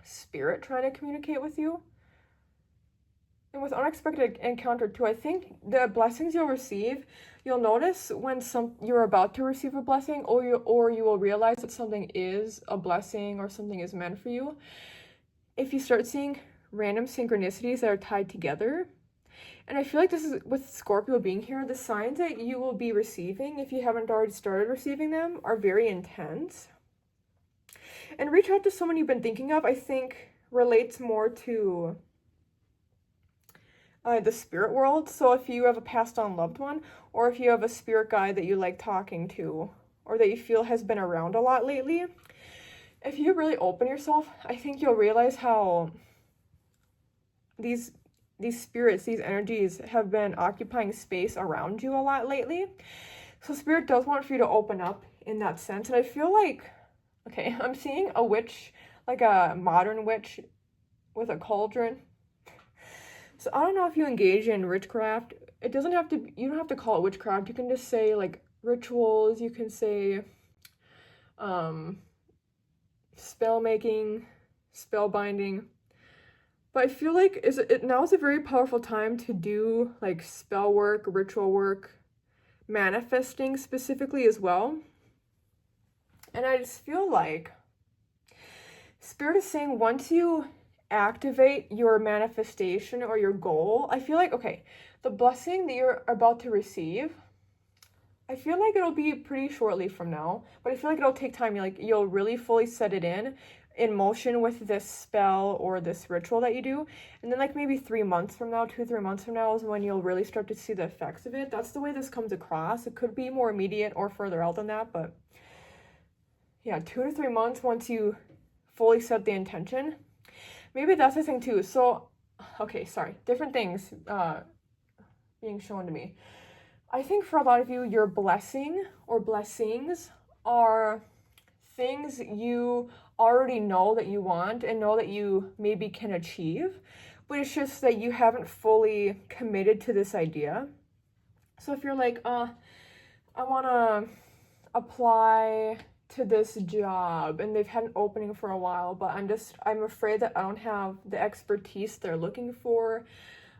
Speaker 1: Spirit trying to communicate with you. And with unexpected encounter too, I think the blessings you'll receive, you'll notice when you're about to receive a blessing, or you will realize that something is a blessing or something is meant for you. If you start seeing random synchronicities that are tied together. And I feel like this is, with Scorpio being here, the signs that you will be receiving, if you haven't already started receiving them, are very intense. And reach out to someone you've been thinking of, I think, relates more to the spirit world. So if you have a passed on loved one, or if you have a spirit guide that you like talking to, or that you feel has been around a lot lately, if you really open yourself, I think you'll realize how these spirits, these energies have been occupying space around you a lot lately. So Spirit does want for you to open up in that sense. And I feel like, okay, I'm seeing a witch, like a modern witch with a cauldron. So I don't know if you engage in witchcraft. You don't have to call it witchcraft. You can just say like rituals. You can say spell making, spell binding. But I feel like now is a very powerful time to do like spell work, ritual work, manifesting specifically as well. And I just feel like Spirit is saying once you activate your manifestation or your goal, I feel like, okay, the blessing that you're about to receive, I feel like it'll be pretty shortly from now, but I feel like it'll take time. You'll really fully set it in motion with this spell or this ritual that you do. And then like maybe 3 months from now, 2-3 months from now is when you'll really start to see the effects of it. That's the way this comes across. It could be more immediate or further out than that, but yeah, 2 to 3 months once you fully set the intention. Maybe that's the thing too. So, okay, sorry, different things being shown to me. I think for a lot of you, your blessing or blessings are things you already know that you want and know that you maybe can achieve, but it's just that you haven't fully committed to this idea. So if you're like, I want to apply to this job and they've had an opening for a while, but I'm afraid that I don't have the expertise they're looking for.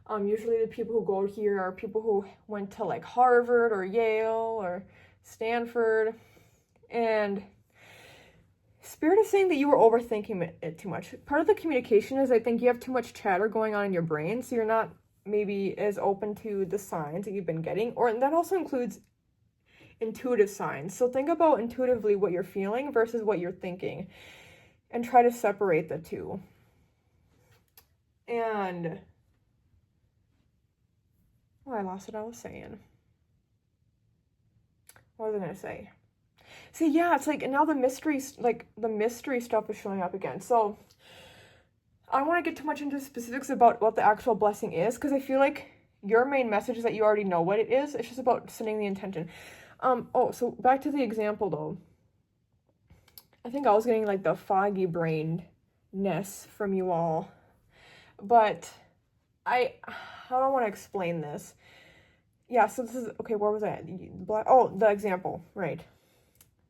Speaker 1: Usually the people who go here are people who went to like Harvard or Yale or Stanford, and Spirit is saying that you were overthinking it too much. Part of the communication is I think you have too much chatter going on in your brain, so you're not maybe as open to the signs that you've been getting, and that also includes intuitive signs. So think about intuitively what you're feeling versus what you're thinking and try to separate the two. And I lost what I was saying. What was I gonna say? See, yeah, it's like now the mystery stuff is showing up again. So I don't want to get too much into specifics about what the actual blessing is, because I feel like your main message is that you already know what it is. It's just about setting the intention. So back to the example though. I think I was getting like the foggy brainedness from you all, but how do I want to explain this? Yeah, so this is, okay, where was I at? The example, right.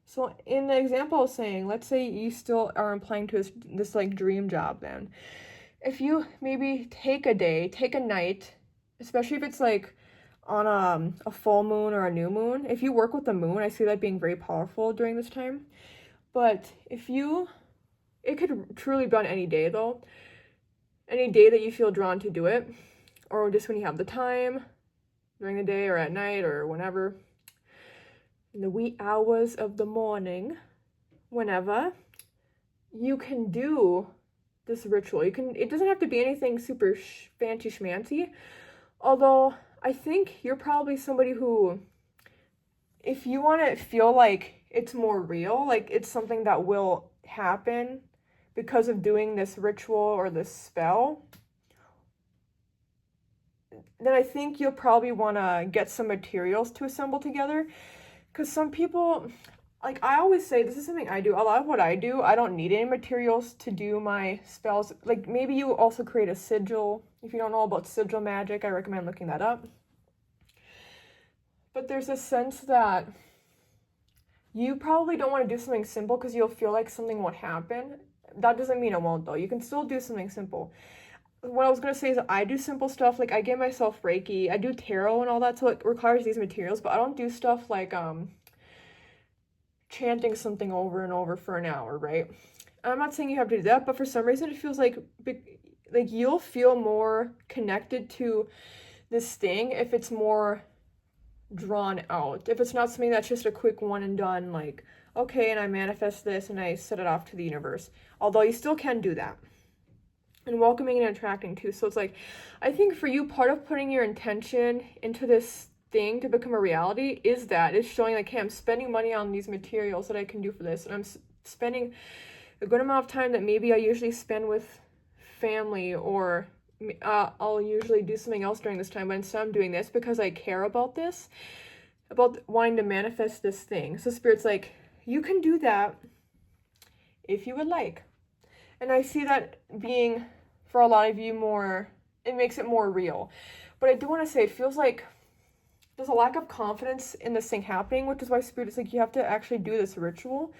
Speaker 1: So in the example I was saying, let's say you still are applying to this like dream job then. If you maybe take a night, especially if it's like on a full moon or a new moon. If you work with the moon, I see that being very powerful during this time. But it could truly be on any day though. Any day that you feel drawn to do it, or just when you have the time during the day or at night or whenever, in the wee hours of the morning, whenever, you can do this ritual. It doesn't have to be anything super fancy schmancy, although I think you're probably somebody who, if you want to feel like it's more real, like it's something that will happen because of doing this ritual or this spell, then I think you'll probably want to get some materials to assemble together. Because some people, like I always say, this is something I do. A lot of what I do, I don't need any materials to do my spells. Like maybe you also create a sigil. If you don't know about sigil magic, I recommend looking that up. But there's a sense that you probably don't want to do something simple because you'll feel like something won't happen. That doesn't mean it won't though. You can still do something simple. What I was going to say is that I do simple stuff, like I give myself Reiki, I do tarot and all that, so it requires these materials, but I don't do stuff like chanting something over and over for an hour, right? I'm not saying you have to do that, but for some reason it feels like you'll feel more connected to this thing if it's more drawn out. If it's not something that's just a quick one and done, like, okay, and I manifest this and I set it off to the universe. Although you still can do that. And welcoming and attracting too. So it's like, I think for you, part of putting your intention into this thing to become a reality is showing like, hey, I'm spending money on these materials that I can do for this, and I'm spending a good amount of time that maybe I usually spend with family, or I'll usually do something else during this time, but instead I'm doing this because I care about this, about wanting to manifest this thing. So Spirit's like, you can do that if you would like. And I see that being, for a lot of you, it makes it more real. But I do want to say, it feels like there's a lack of confidence in this thing happening, which is why Spirit is like, you have to actually do this ritual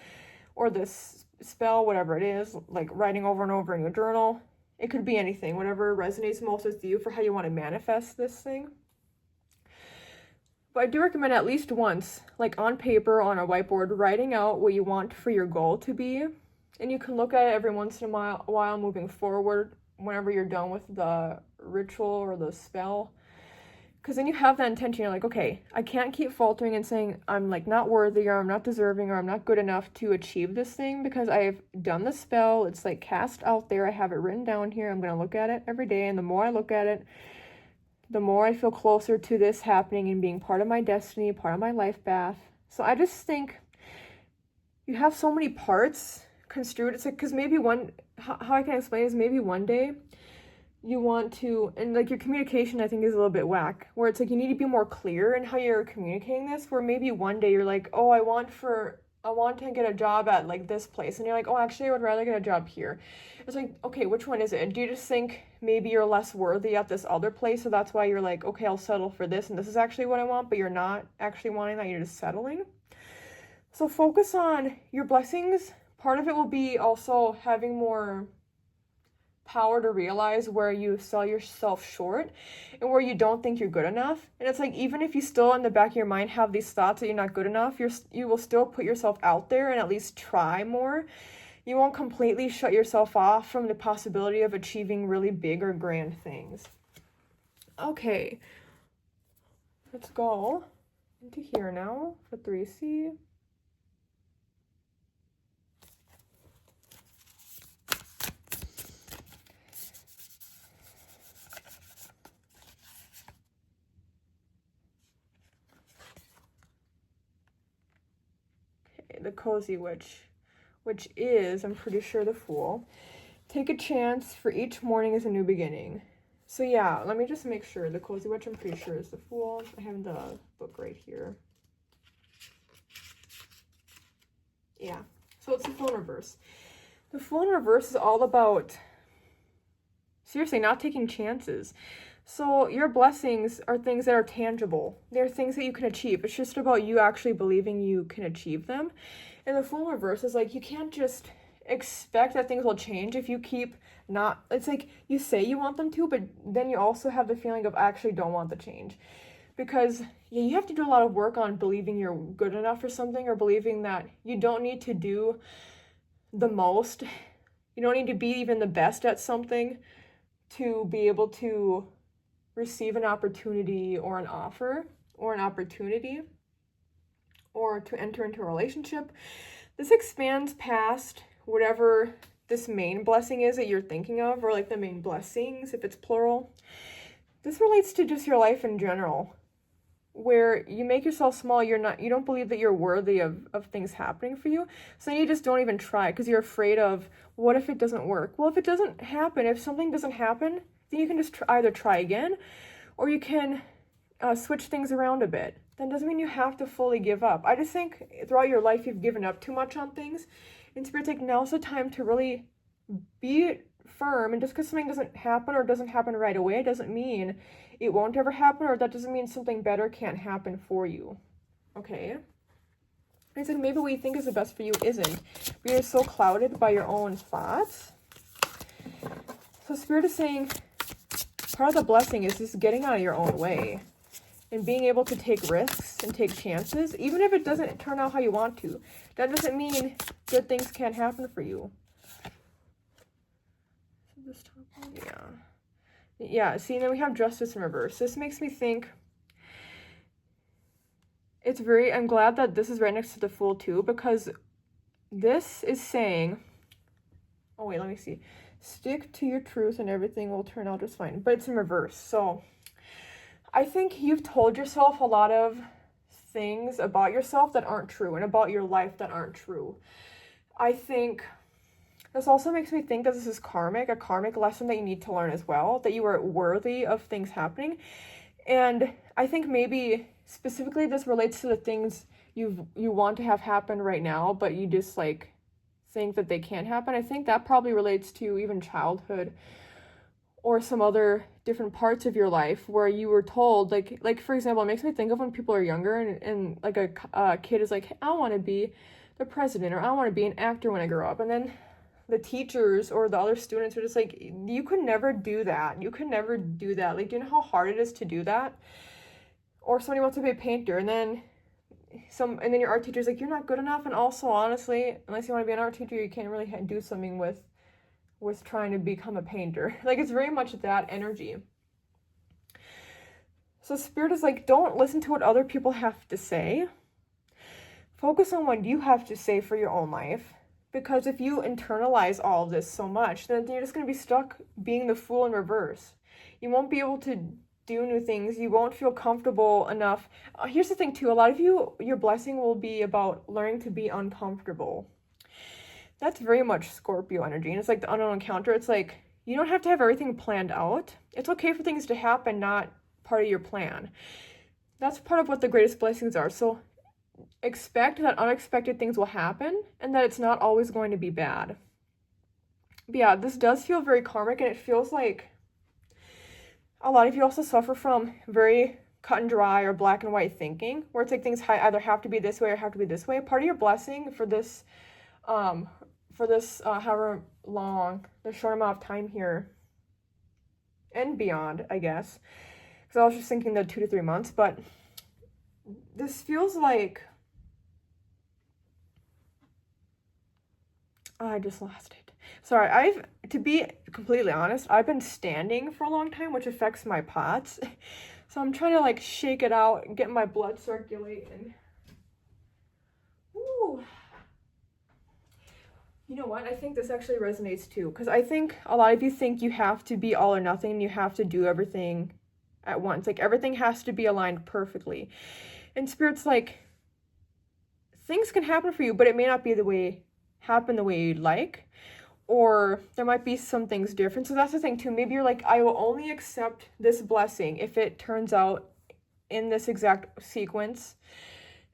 Speaker 1: or this spell, whatever it is, like writing over and over in your journal. It could be anything, whatever resonates most with you for how you want to manifest this thing. But I do recommend at least once, like on paper, on a whiteboard, writing out what you want for your goal to be. And you can look at it every once in a while moving forward whenever you're done with the ritual or the spell. Because then you have that intention, you're like, okay, I can't keep faltering and saying I'm like not worthy or I'm not deserving or I'm not good enough to achieve this thing, because I've done the spell, it's like cast out there, I have it written down here, I'm going to look at it every day, and the more I look at it, the more I feel closer to this happening and being part of my destiny, part of my life path. So I just think you have so many parts construed. It's like, because maybe how I can explain is maybe one day you want to, and like your communication I think is a little bit whack, where it's like you need to be more clear in how you're communicating this, where maybe one day you're like, oh, I want to get a job at like this place, and you're like, oh, actually I would rather get a job here. It's like, okay, which one is it? And do you just think maybe you're less worthy at this other place, so that's why you're like, okay, I'll settle for this, and this is actually what I want, but you're not actually wanting that, you're just settling? So focus on your blessings. Part of it will be also having more power to realize where you sell yourself short and where you don't think you're good enough. And it's like, even if you still in the back of your mind have these thoughts that you're not good enough, you will still put yourself out there and at least try more. You won't completely shut yourself off from the possibility of achieving really big or grand things. Okay, let's go into here now for 3C. The Cozy Witch, which is, I'm pretty sure, the Fool. Take a chance, for each morning is a new beginning. So yeah, let me just make sure. The Cozy Witch, I'm pretty sure, is the Fool. I have the book right here. Yeah, so it's the Fool in reverse. The Fool in reverse is all about, seriously, not taking chances. So your blessings are things that are tangible. They're things that you can achieve. It's just about you actually believing you can achieve them. And the Fool in reverse is like, you can't just expect that things will change if you keep not, it's like you say you want them to, but then you also have the feeling of I actually don't want the change. Because yeah, you have to do a lot of work on believing you're good enough for something, or believing that you don't need to do the most. You don't need to be even the best at something to be able to receive an opportunity or an offer or an opportunity or to enter into a relationship. This expands past whatever this main blessing is that you're thinking of, or like the main blessings if it's plural. This relates to just your life in general, where you make yourself small. You don't believe that you're worthy of things happening for you, so you just don't even try because you're afraid of, what if it doesn't work? Well, if it doesn't happen, if something doesn't happen, then you can just either try again, or you can switch things around a bit. That doesn't mean you have to fully give up. I just think throughout your life you've given up too much on things, and Spirit's like, now's the time to really be firm. And just because something doesn't happen or doesn't happen right away doesn't mean it won't ever happen, or that doesn't mean something better can't happen for you. Okay? And it's like, maybe what you think is the best for you isn't, but you're so clouded by your own thoughts. So Spirit is saying, part of the blessing is just getting out of your own way and being able to take risks and take chances, even if it doesn't turn out how you want to. That doesn't mean good things can't happen for you. So this top one, yeah. Yeah, see, then we have Justice in reverse. This makes me think, I'm glad that this is right next to the Fool too, because this is saying, oh wait, let me see. Stick to your truth and everything will turn out just fine. But it's in reverse. So I think you've told yourself a lot of things about yourself that aren't true, and about your life that aren't true. I think this also makes me think that this is a karmic lesson that you need to learn as well, that you are worthy of things happening. And I think maybe specifically this relates to the things you want to have happen right now, but you just like think that they can't happen. I think that probably relates to even childhood or some other different parts of your life where you were told, like for example, it makes me think of when people are younger and like a kid is like, I want to be the president, or I want to be an actor when I grow up. And then the teachers or the other students are just like, you could never do that. You could never do that. Like, do you know how hard it is to do that? Or somebody wants to be a painter, and then your art teacher's like, you're not good enough. And also, honestly, unless you want to be an art teacher, you can't really do something with trying to become a painter. Like, it's very much that energy. So Spirit is like, don't listen to what other people have to say. Focus on what you have to say for your own life. Because if you internalize all of this so much, then you're just going to be stuck being the fool in reverse. You won't be able to do new things. You won't feel comfortable enough. Here's the thing too. A lot of you, your blessing will be about learning to be uncomfortable. That's very much Scorpio energy. And it's like the unknown encounter. It's like, you don't have to have everything planned out. It's okay for things to happen, not part of your plan. That's part of what the greatest blessings are. So expect that unexpected things will happen and that it's not always going to be bad. But yeah, this does feel very karmic, and it feels like a lot of you also suffer from very cut and dry or black and white thinking, where it's like things either have to be this way or have to be this way. Part of your blessing for this however long, the short amount of time here and beyond, I guess, because I was just thinking the 2 to 3 months, but this feels like, I just lost it. Sorry, to be completely honest, I've been standing for a long time, which affects my POTS. So I'm trying to like shake it out and get my blood circulating. Ooh. You know what? I think this actually resonates too, because I think a lot of you think you have to be all or nothing, and you have to do everything at once. Like, everything has to be aligned perfectly. And Spirit's like, things can happen for you, but it may not be the way you'd like, or there might be some things different. So that's the thing too. Maybe you're like, I will only accept this blessing if it turns out in this exact sequence,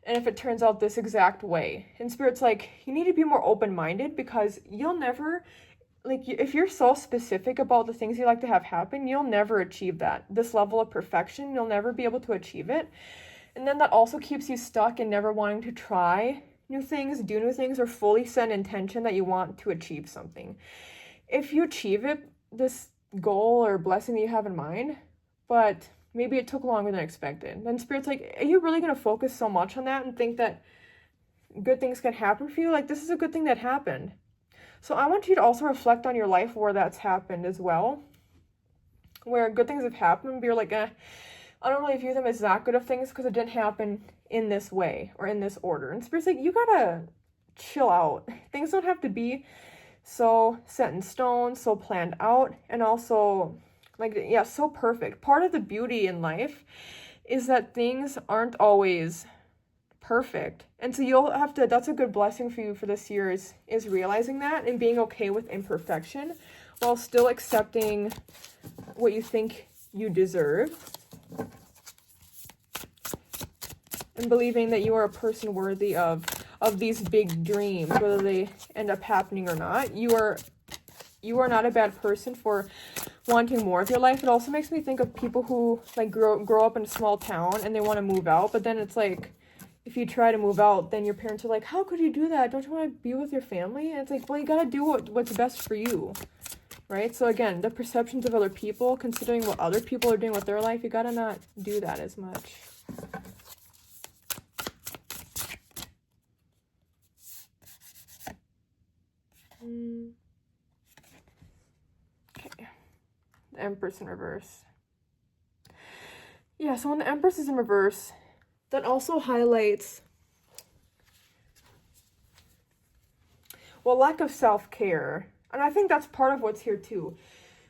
Speaker 1: and if it turns out this exact way. And Spirit's like, you need to be more open-minded, because you'll never, like, if you're so specific about the things you like to have happen, you'll never achieve that. This level of perfection, you'll never be able to achieve it. And then that also keeps you stuck in never wanting to try new things, do new things, or fully set intention that you want to achieve something. If you achieve it, this goal or blessing that you have in mind, but maybe it took longer than expected, then Spirit's like, are you really going to focus so much on that and think that good things can happen for you? Like, this is a good thing that happened. So I want you to also reflect on your life where that's happened as well, where good things have happened, but you're like, I don't really view them as that good of things because it didn't happen in this way or in this order. And Spirit's like, you gotta chill out. Things don't have to be so set in stone, so planned out, and also, like, yeah, so perfect. Part of the beauty in life is that things aren't always perfect. And so you'll have to, that's a good blessing for you for this year, is realizing that and being okay with imperfection while still accepting what you think you deserve. And believing that you are a person worthy of these big dreams, whether they end up happening or not. You are not a bad person for wanting more of your life. It also makes me think of people who like grow up in a small town and they want to move out, but then it's like, if you try to move out, then your parents are like, how could you do that? Don't you want to be with your family? And it's like, well, you gotta do what's best for you, right? So again, the perceptions of other people, considering what other people are doing with their life, you gotta not do that as much. Okay, the Empress in reverse. Yeah, so when the Empress is in reverse, that also highlights, well, lack of self-care. And I think that's part of what's here too.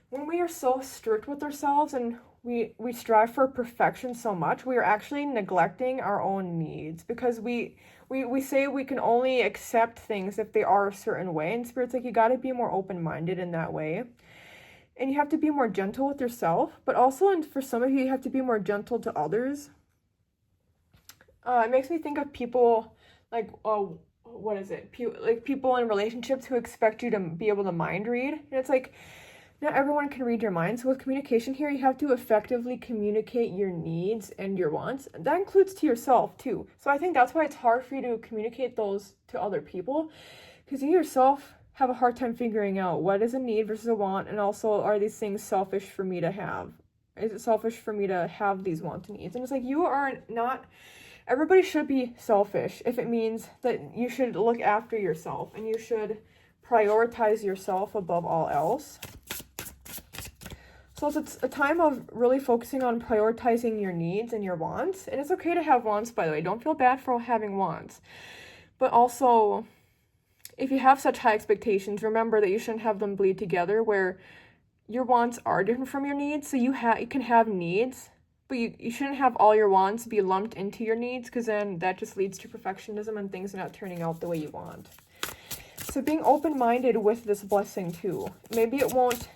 Speaker 1: When we are so strict with ourselves and we strive for perfection so much, we are actually neglecting our own needs, because we say we can only accept things if they are a certain way. And Spirit's like, you got to be more open-minded in that way. And you have to be more gentle with yourself, but also, and for some of you, you have to be more gentle to others. It makes me think of people like, what is it? Like people in relationships who expect you to be able to mind read. And it's like, not everyone can read your mind. So with communication here, you have to effectively communicate your needs and your wants. And that includes to yourself too. So I think that's why it's hard for you to communicate those to other people, because you yourself have a hard time figuring out what is a need versus a want, and also, are these things selfish for me to have? Is it selfish for me to have these wants and needs? And it's like, you are not, everybody should be selfish if it means that you should look after yourself and you should prioritize yourself above all else. So it's a time of really focusing on prioritizing your needs and your wants. And it's okay to have wants, by the way. Don't feel bad for having wants. But also, if you have such high expectations, remember that you shouldn't have them bleed together, where your wants are different from your needs. So you can have needs, but you shouldn't have all your wants be lumped into your needs, because then that just leads to perfectionism and things not turning out the way you want. So being open-minded with this blessing too. Maybe it won't,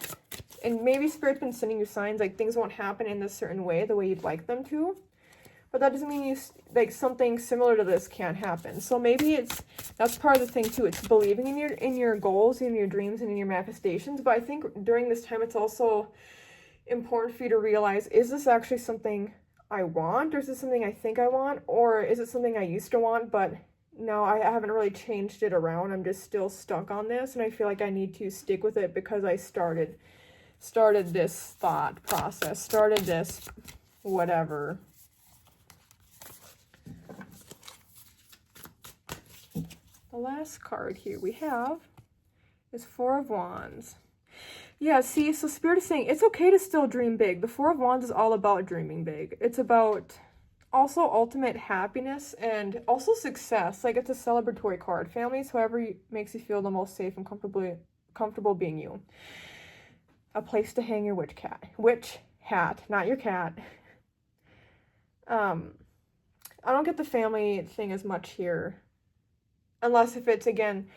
Speaker 1: and maybe Spirit's been sending you signs like things won't happen in this certain way, the way you'd like them to. But that doesn't mean something similar to this can't happen. So maybe that's part of the thing too. It's believing in your goals, in your dreams, and in your manifestations. But I think during this time, it's also important for you to realize, is this actually something I want, or is this something I think I want, or is it something I used to want, but now I haven't really changed it around. I'm just still stuck on this, and I feel like I need to stick with it because I started this thought process, started this whatever. The last card here we have is Four of Wands. Yeah, see, so Spirit is saying it's okay to still dream big. The Four of Wands is all about dreaming big. It's about also ultimate happiness and also success. Like, it's a celebratory card. Families, whoever makes you feel the most safe and comfortable being you. A place to hang your witch hat, not your cat. I don't get the family thing as much here. Unless if it's, again,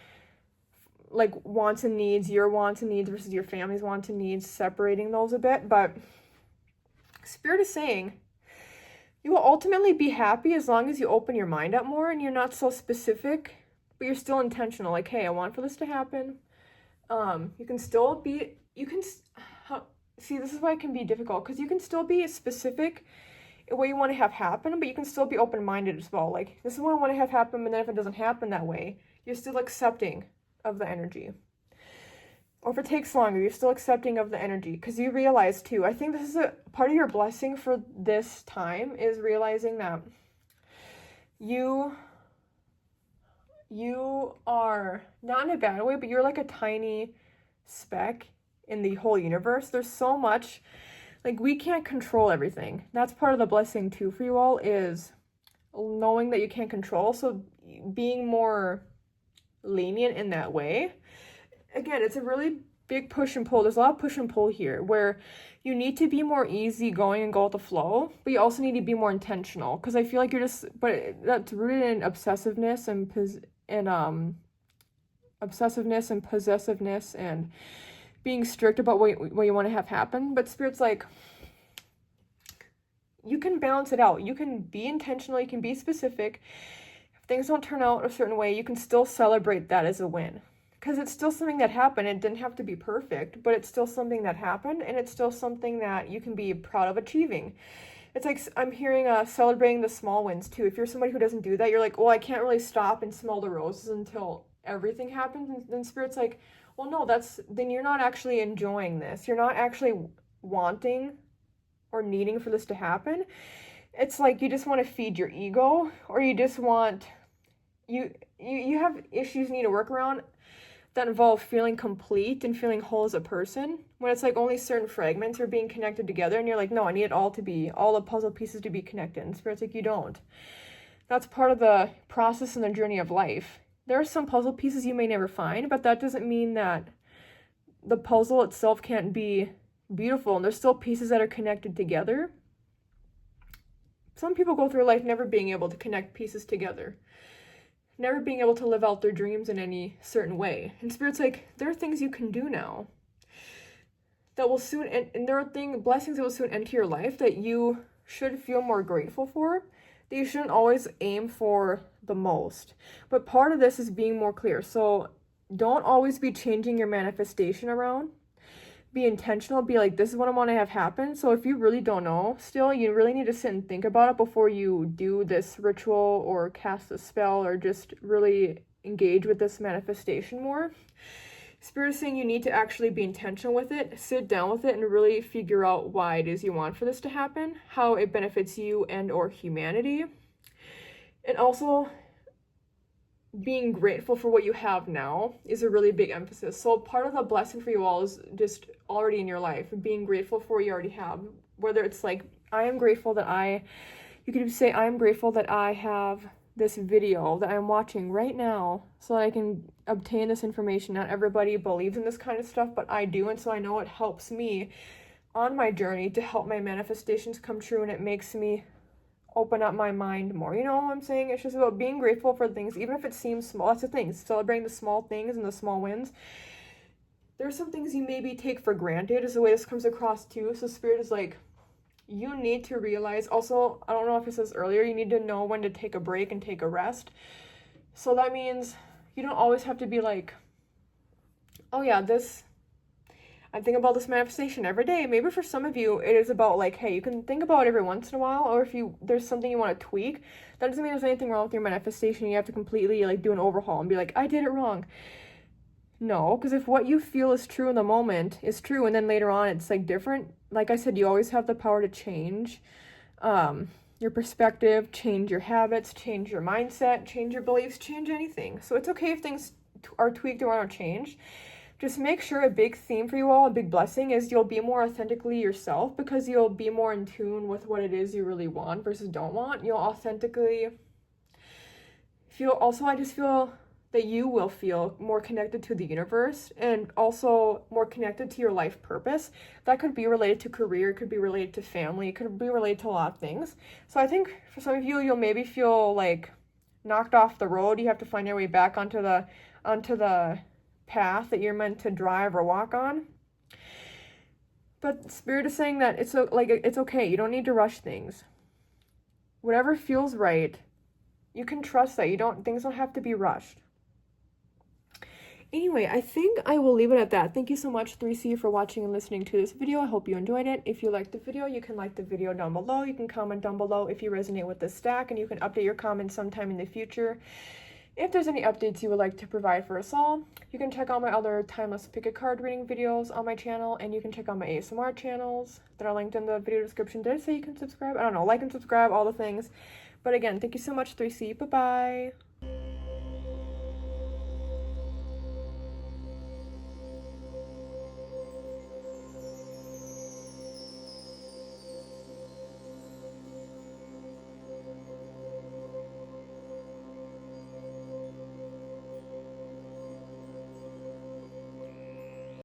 Speaker 1: like wants and needs, your wants and needs versus your family's wants and needs, separating those a bit. But Spirit is saying you will ultimately be happy as long as you open your mind up more and you're not so specific, but you're still intentional. Like, hey, I want for this to happen. You can still be, see, this is why it can be difficult, because you can still be specific what you want to have happen, but you can still be open-minded as well. Like, this is what I want to have happen, and then if it doesn't happen that way, you're still accepting of the energy. Or if it takes longer, you're still accepting of the energy, because you realize too, I think this is a part of your blessing for this time, is realizing that you are not in a bad way, but you're like a tiny speck in the whole universe. There's so much. Like, we can't control everything. That's part of the blessing too for you all, is knowing that you can't control. So being more lenient in that way. Again, it's a really big push and pull. There's a lot of push and pull here, where you need to be more easygoing and go with the flow, but you also need to be more intentional. Because I feel like that's rooted in obsessiveness and possessiveness and being strict about what you want to have happen. But Spirit's like, you can balance it out. You can be intentional. You can be specific. If things don't turn out a certain way, you can still celebrate that as a win. Because it's still something that happened. It didn't have to be perfect, but it's still something that happened, and it's still something that you can be proud of achieving. It's like, I'm hearing celebrating the small wins too. If you're somebody who doesn't do that, you're like, well, I can't really stop and smell the roses until everything happens. And then Spirit's like, well, no, then you're not actually enjoying this. You're not actually wanting or needing for this to happen. It's like you just want to feed your ego, or you just want, you have issues you need to work around that involve feeling complete and feeling whole as a person, when it's like only certain fragments are being connected together, and you're like, no, I need it all the puzzle pieces to be connected. And Spirit's like, you don't. That's part of the process and the journey of life. There are some puzzle pieces you may never find, but that doesn't mean that the puzzle itself can't be beautiful, and there's still pieces that are connected together. Some people go through life never being able to connect pieces together, never being able to live out their dreams in any certain way. And Spirit's like, there are things you can do now that will soon, and there are blessings that will soon enter your life that you should feel more grateful for, that you shouldn't always aim for the most. But part of this is being more clear. So don't always be changing your manifestation around. Be intentional. Be like, this is what I want to have happen. So if you really don't know still, you really need to sit and think about it before you do this ritual or cast a spell or just really engage with this manifestation more. Spirit is saying you need to actually be intentional with it, sit down with it, and really figure out why it is you want for this to happen, how it benefits you and or humanity. And also, being grateful for what you have now is a really big emphasis. So part of the blessing for you all is just already in your life, being grateful for what you already have. Whether it's like, I am grateful that you could say, I am grateful that I have this video that I'm watching right now so that I can obtain this information. Not everybody believes in this kind of stuff, but I do, and so I know it helps me on my journey to help my manifestations come true, and it makes me open up my mind more. You know what I'm saying? It's just about being grateful for things, even if it seems small. That's the thing, celebrating the small things and the small wins. There's some things you maybe take for granted is the way this comes across too. So Spirit is like, you need to realize, also, I don't know if it says earlier, you need to know when to take a break and take a rest. So that means you don't always have to be like, oh yeah, I think about this manifestation every day. Maybe for some of you, it is about like, hey, you can think about it every once in a while, or if there's something you want to tweak, that doesn't mean there's anything wrong with your manifestation. You have to completely like do an overhaul and be like, I did it wrong. No, because if what you feel is true in the moment is true, and then later on it's like different, like I said, you always have the power to change your perspective, change your habits, change your mindset, change your beliefs, change anything. So it's okay if things are tweaked or aren't changed. Just make sure a big theme for you all, a big blessing, is you'll be more authentically yourself, because you'll be more in tune with what it is you really want versus don't want. You'll authentically feel, also I just feel that you will feel more connected to the universe and also more connected to your life purpose. That could be related to career, it could be related to family, it could be related to a lot of things. So I think for some of you, you'll maybe feel like knocked off the road. You have to find your way back onto the path that you're meant to drive or walk on. But Spirit is saying that it's okay. You don't need to rush things. Whatever feels right, you can trust that things don't have to be rushed. Anyway, I think I will leave it at that. Thank you so much, 3C, for watching and listening to this video. I hope you enjoyed it. If you liked the video, you can like the video down below. You can comment down below if you resonate with this stack, and you can update your comments sometime in the future. If there's any updates you would like to provide for us all, you can check out my other timeless pick a card reading videos on my channel, and you can check out my ASMR channels that are linked in the video description. Did I say you can subscribe? I don't know, like and subscribe, all the things. But again, thank you so much, 3C. Bye-bye.